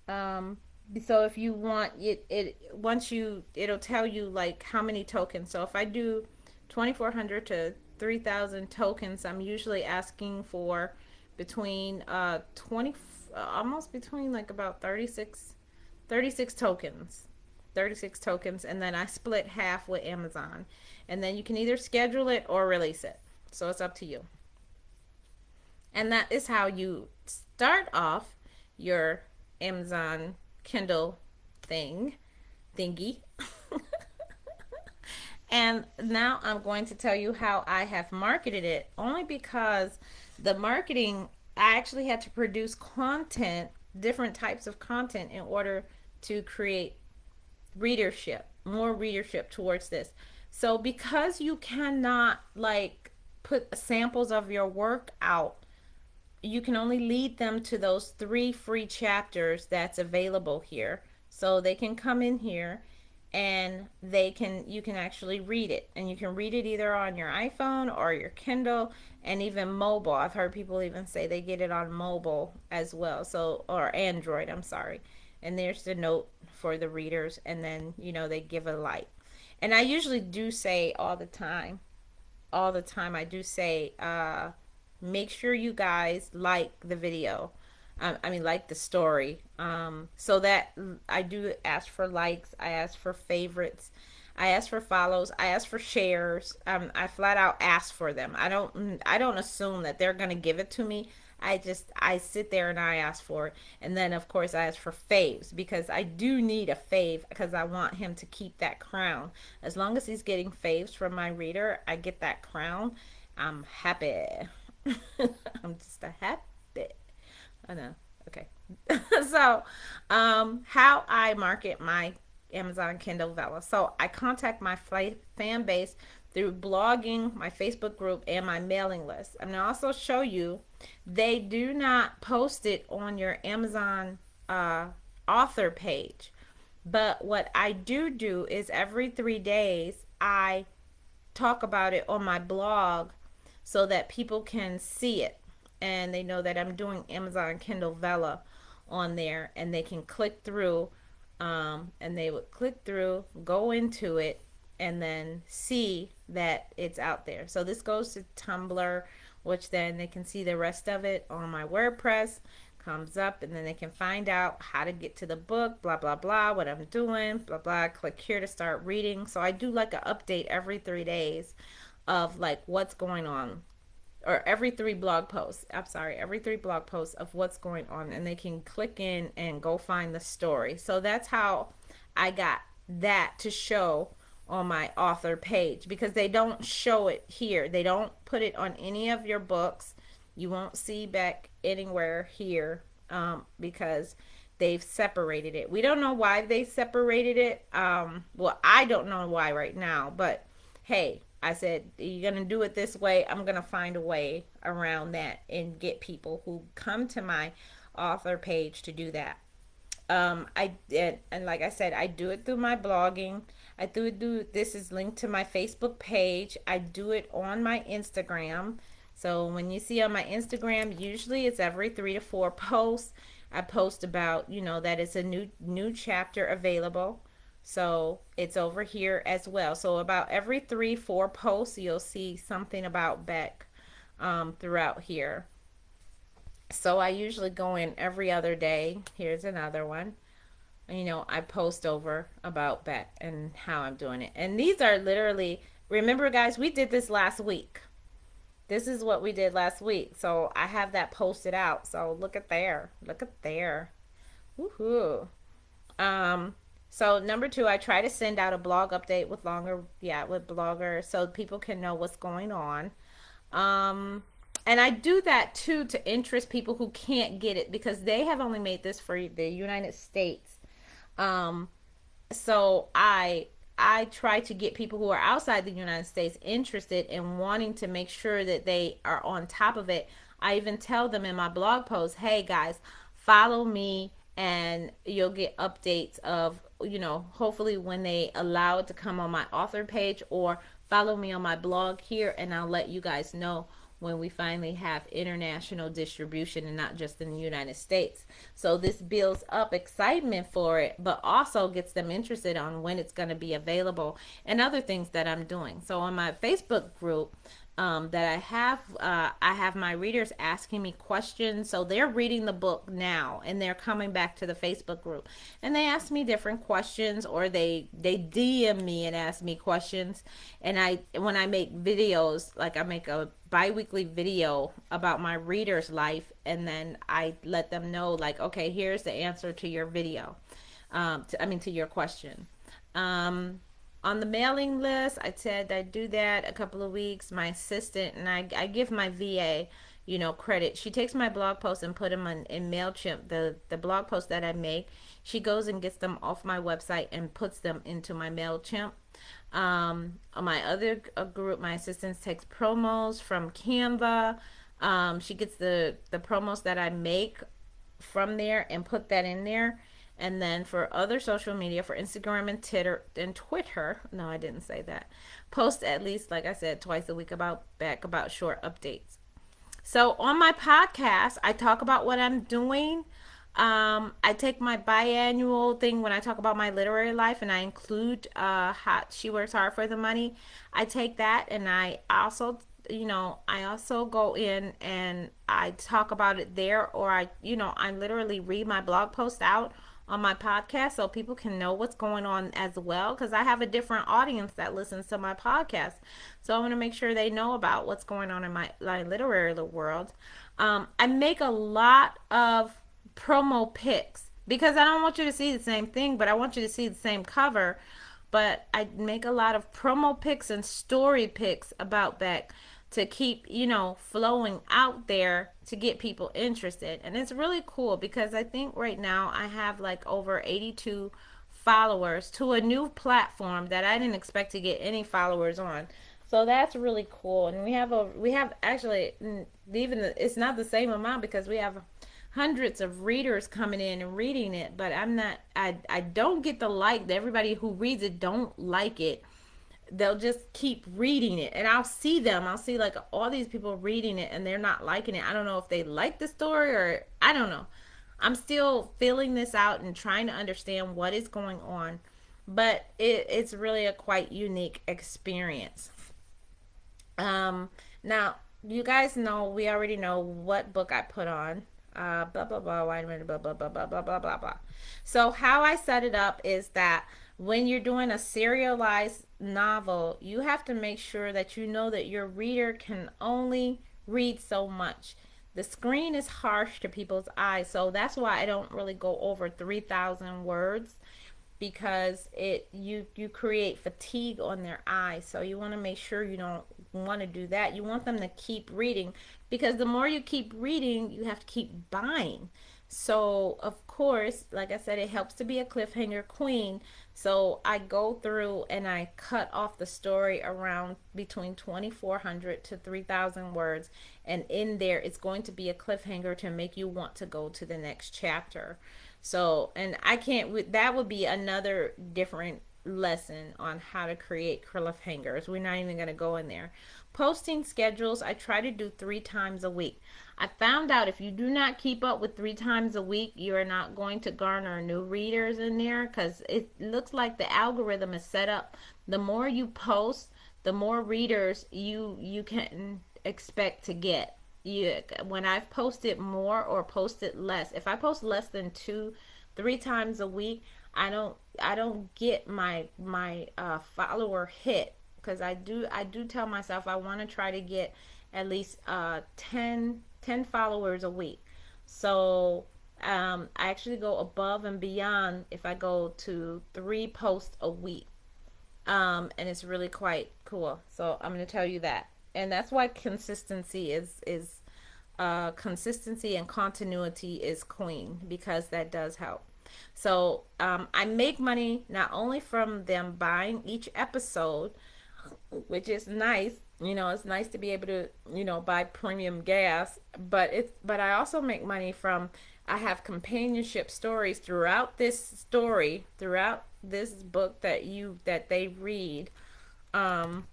So if you want it'll tell you like how many tokens. So if I do 2,400 to 3,000 tokens, I'm usually asking for between 20, almost between like about 36 tokens. 36 tokens, and then I split half with Amazon. And then you can either schedule it or release it. So it's up to you. And that is how you start off your Amazon Kindle thingy. And now I'm going to tell you how I have marketed it, only because the marketing, I actually had to produce content, different types of content, in order to create more readership towards this. So because you cannot like put samples of your work out, you can only lead them to those 3 free chapters that's available here. So they can come in here and you can actually read it, and you can read it either on your iPhone or your Kindle, and even mobile. I've heard people even say they get it on mobile as well, so, or Android, I'm sorry. And there's the note for the readers, and then they give a like. And I usually do say all the time I do say, make sure you guys like the video. I mean, like the story. So that I do ask for likes. I ask for favorites. I ask for follows. I ask for shares. I flat out ask for them. I don't assume that they're gonna give it to me. I sit there and I ask for it. And then of course I ask for faves, because I do need a fave, because I want him to keep that crown. As long as he's getting faves from my reader, I get that crown. I'm happy. I'm just a happy. I know. Okay. So, how I market my Amazon Kindle Velo. So I contact my fan base through blogging, my Facebook group, and my mailing list. I'm gonna also show you, they do not post it on your Amazon author page. But what I do is every 3 days I talk about it on my blog so that people can see it, and they know that I'm doing Amazon Kindle Velo on there, and they can click through, and they would click through, go into it, and then see that it's out there. So this goes to Tumblr, which then they can see the rest of it on my WordPress. Comes up, and then they can find out how to get to the book, blah blah blah, what I'm doing, blah blah. Click here to start reading. So I do like an update every 3 days of like what's going on, or every three blog posts. I'm sorry, every three blog posts of what's going on, and they can click in and go find the story. So that's how I got that to show on my author page, because they don't show it here. They don't put it on any of your books. You won't see back anywhere here, because they've separated it. We don't know why they separated it. Well, I don't know why right now, but hey, I said, you're going to do it this way. I'm going to find a way around that and get people who come to my author page to do that. I did, and like I said, I do it through my blogging. I do this is linked to my Facebook page. I do it on my Instagram. So when you see on my Instagram, usually it's every 3 to 4 posts. I post about, that it's a new chapter available. So it's over here as well. So about every 3, 4 posts, you'll see something about Beck throughout here. So I usually go in every other day. Here's another one. I post over about Beck and how I'm doing it. And these are literally, remember guys, we did this last week. This is what we did last week. So I have that posted out. So look at there. Look at there. Woohoo. So number 2, I try to send out a blog update with with Blogger, so people can know what's going on. Um, and I do that too to interest people who can't get it, because they have only made this for the United States. Um, so I try to get people who are outside the United States interested in wanting to make sure that they are on top of it. I even tell them in my blog post, hey guys, follow me and you'll get updates of, hopefully when they allow it to come on my author page, or follow me on my blog here, and I'll let you guys know when we finally have international distribution and not just in the United States. So this builds up excitement for it, but also gets them interested on when it's going to be available and other things that I'm doing. So on my Facebook group, that I have my readers asking me questions. So they're reading the book now, and they're coming back to the Facebook group, and they ask me different questions, or they DM me and ask me questions. And when I make videos, like I make a bi-weekly video about my reader's life, and then I let them know, like, okay, here's the answer to your video, to your question. On the mailing list, I said I do that a couple of weeks. My assistant, and I give my VA, credit. She takes my blog posts and put them in MailChimp. The blog posts that I make, she goes and gets them off my website and puts them into my MailChimp. On my other group, my assistant takes promos from Canva. She gets the promos that I make from there and put that in there. And then for other social media, for Instagram and Twitter, no, I didn't say that, post at least, like I said, twice a week about short updates. So on my podcast, I talk about what I'm doing. I take my biannual thing when I talk about my literary life, and I include She Works Hard for the Money. I take that, and I also go in and I talk about it there, or I literally read my blog post out on my podcast so people can know what's going on as well, because I have a different audience that listens to my podcast. So I want to make sure they know about what's going on in my literary world. I make a lot of promo pics, because I don't want you to see the same thing, but I want you to see the same cover. But I make a lot of promo pics and story pics about Beck to keep, flowing out there to get people interested. And it's really cool, because I think right now I have like over 82 followers to a new platform that I didn't expect to get any followers on. So that's really cool. And we have actually, even it's not the same amount, because we have hundreds of readers coming in and reading it, but I don't get the like. Everybody who reads it don't like it. They'll just keep reading it, and I'll see like all these people reading it and they're not liking it. I don't know if they like the story, or I don't know. I'm still filling this out and trying to understand what is going on, but it's really a quite unique experience. Now you guys know, we already know what book I put on. Blah blah blah. Wait a minute. Blah blah blah blah blah blah blah blah. So how I set it up is that when you're doing a serialized novel, you have to make sure that you know that your reader can only read so much. The screen is harsh to people's eyes, so that's why I don't really go over 3,000 words, because you create fatigue on their eyes. So you want to make sure you don't want to do that. You want them to keep reading, because the more you keep reading, you have to keep buying. So of course, like I said, it helps to be a cliffhanger queen. So I go through and I cut off the story around between 2,400 to 3,000 words, and in there it's going to be a cliffhanger to make you want to go to the next chapter. So, and I can't, that would be another different lesson on how to create cliffhangers. We're not even going to go in there. Posting schedules, I try to do 3 times a week. I found out if you do not keep up with 3 times a week, you are not going to garner new readers in there, because it looks like the algorithm is set up. The more you post, the more readers you can expect to get. When I've posted more or posted less, if I post less than 3 times a week, I don't get my follower hit, because I do tell myself I want to try to get at least 10 followers a week. So I actually go above and beyond if I go to 3 posts a week, and it's really quite cool. So I'm going to tell you that, and that's why consistency and continuity is queen, because that does help. So I make money not only from them buying each episode, which is nice. It's nice to be able to, buy premium gas, but I also make money from, I have companionship stories throughout this book that they read. Um,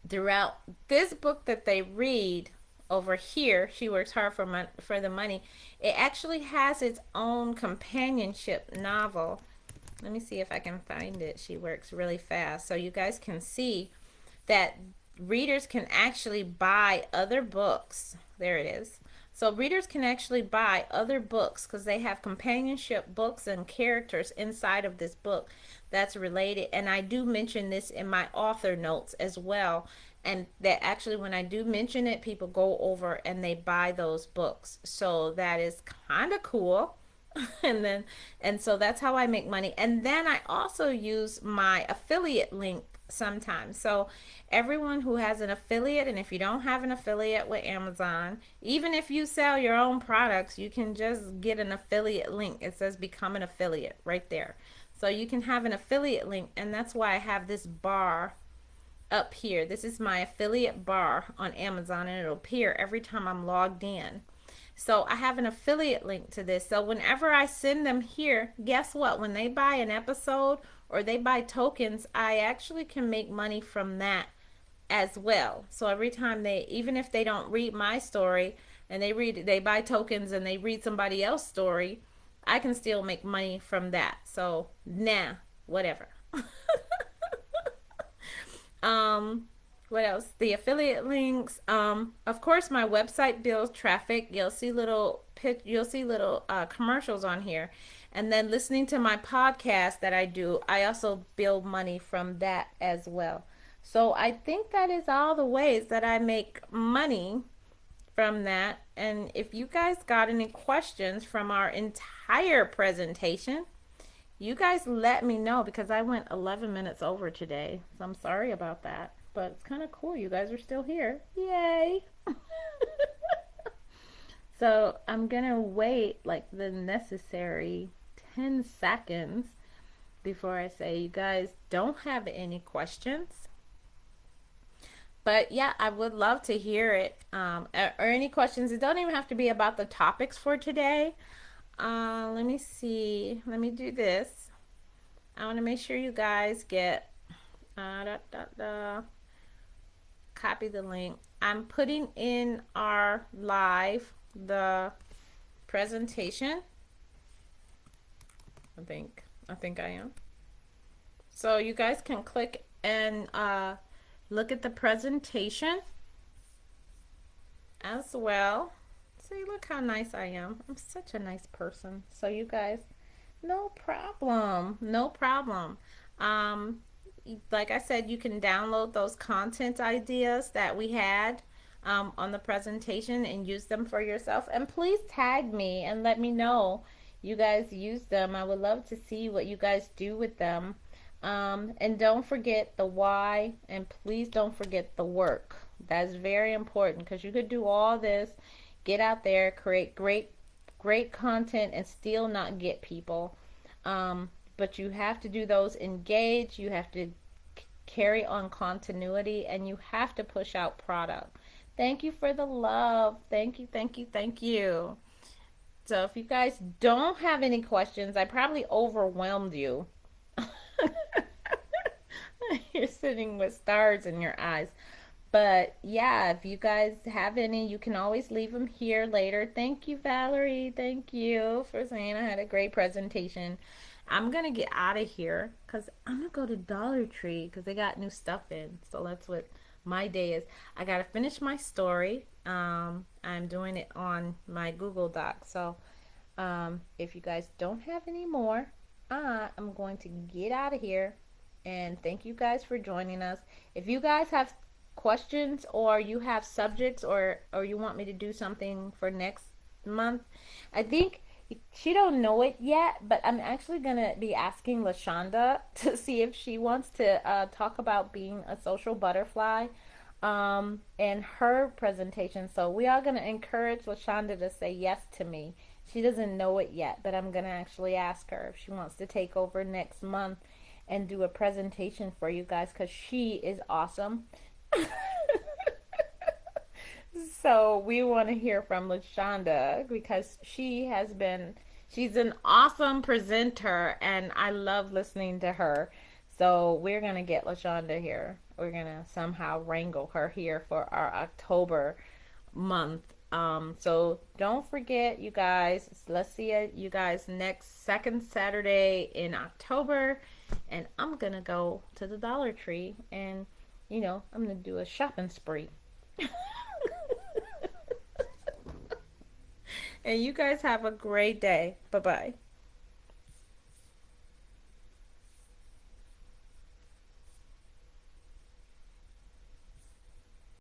Throughout this book that they read over here, she works hard for the money. It actually has its own companionship novel. Let me see if I can find it. She works really fast, so you guys can see that readers can actually buy other books. There it is. So readers can actually buy other books because they have companionship books and characters inside of this book that's related. And I do mention this in my author notes as well. And that actually, when I do mention it, people go over and they buy those books. So that is kind of cool. And so that's how I make money. And then I also use my affiliate link sometimes. So everyone who has an affiliate, and if you don't have an affiliate with Amazon, even if you sell your own products, you can just get an affiliate link. It says become an affiliate right there. So you can have an affiliate link, and that's why I have this bar up here. This is my affiliate bar on Amazon, and it'll appear every time I'm logged in. So I have an affiliate link to this. So whenever I send them here, guess what? When they buy an episode or they buy tokens, I actually can make money from that as well. So every time even if they don't read my story and they buy tokens and they read somebody else's story, I can still make money from that. So nah, whatever. um what else? The affiliate links. Of course, my website builds traffic. You'll see little commercials on here, and then listening to my podcast that I do, I also build money from that as well. So I think that is all the ways that I make money from that. And if you guys got any questions from our entire presentation, you guys let me know, because I went 11 minutes over today. So I'm sorry about that. But it's kind of cool. You guys are still here. Yay! So I'm going to wait like the necessary 10 seconds before I say you guys don't have any questions. But yeah, I would love to hear it. Or any questions. It don't even have to be about the topics for today. Let me see. Let me do this. I want to make sure you guys get copy the link. I'm putting in our live the presentation. I think I am. So you guys can click and look at the presentation. as well. See, look how nice I am. I'm such a nice person. So you guys, no problem. No problem. Um, like I said, you can download those content ideas that we had on the presentation and use them for yourself. And please tag me and let me know you guys use them. I would love to see what you guys do with them. And don't forget the why, and please don't forget the work. That's very important because you could do all this, get out there, create great content, and still not get people. But you have to do those engage. You have to carry on continuity, and you have to push out product. Thank you for the love. Thank you, thank you, thank you. So if you guys don't have any questions, I probably overwhelmed you. You're sitting with stars in your eyes. But yeah, if you guys have any, you can always leave them here later. Thank you, Valerie. Thank you for saying I had a great presentation. I'm going to get out of here because I'm going to go to Dollar Tree because they got new stuff in. So that's what my day is. I got to finish my story. I'm doing it on my Google Doc. So if you guys don't have any more, I'm going to get out of here. And thank you guys for joining us. If you guys have questions or you have subjects or you want me to do something for next month, I think she don't know it yet, but I'm actually gonna be asking LaShonda to see if she wants to talk about being a social butterfly in her presentation. So we are gonna encourage LaShonda to say yes to me. She doesn't know it yet, but I'm gonna actually ask her if she wants to take over next month and do a presentation for you guys because she is awesome. So we want to hear from LaShonda because she's an awesome presenter and I love listening to her. So we're going to get LaShonda here. We're going to somehow wrangle her here for our October month. So don't forget, you guys, let's see you guys next second Saturday in October. And I'm going to go to the Dollar Tree and, I'm going to do a shopping spree. And you guys have a great day. Bye-bye.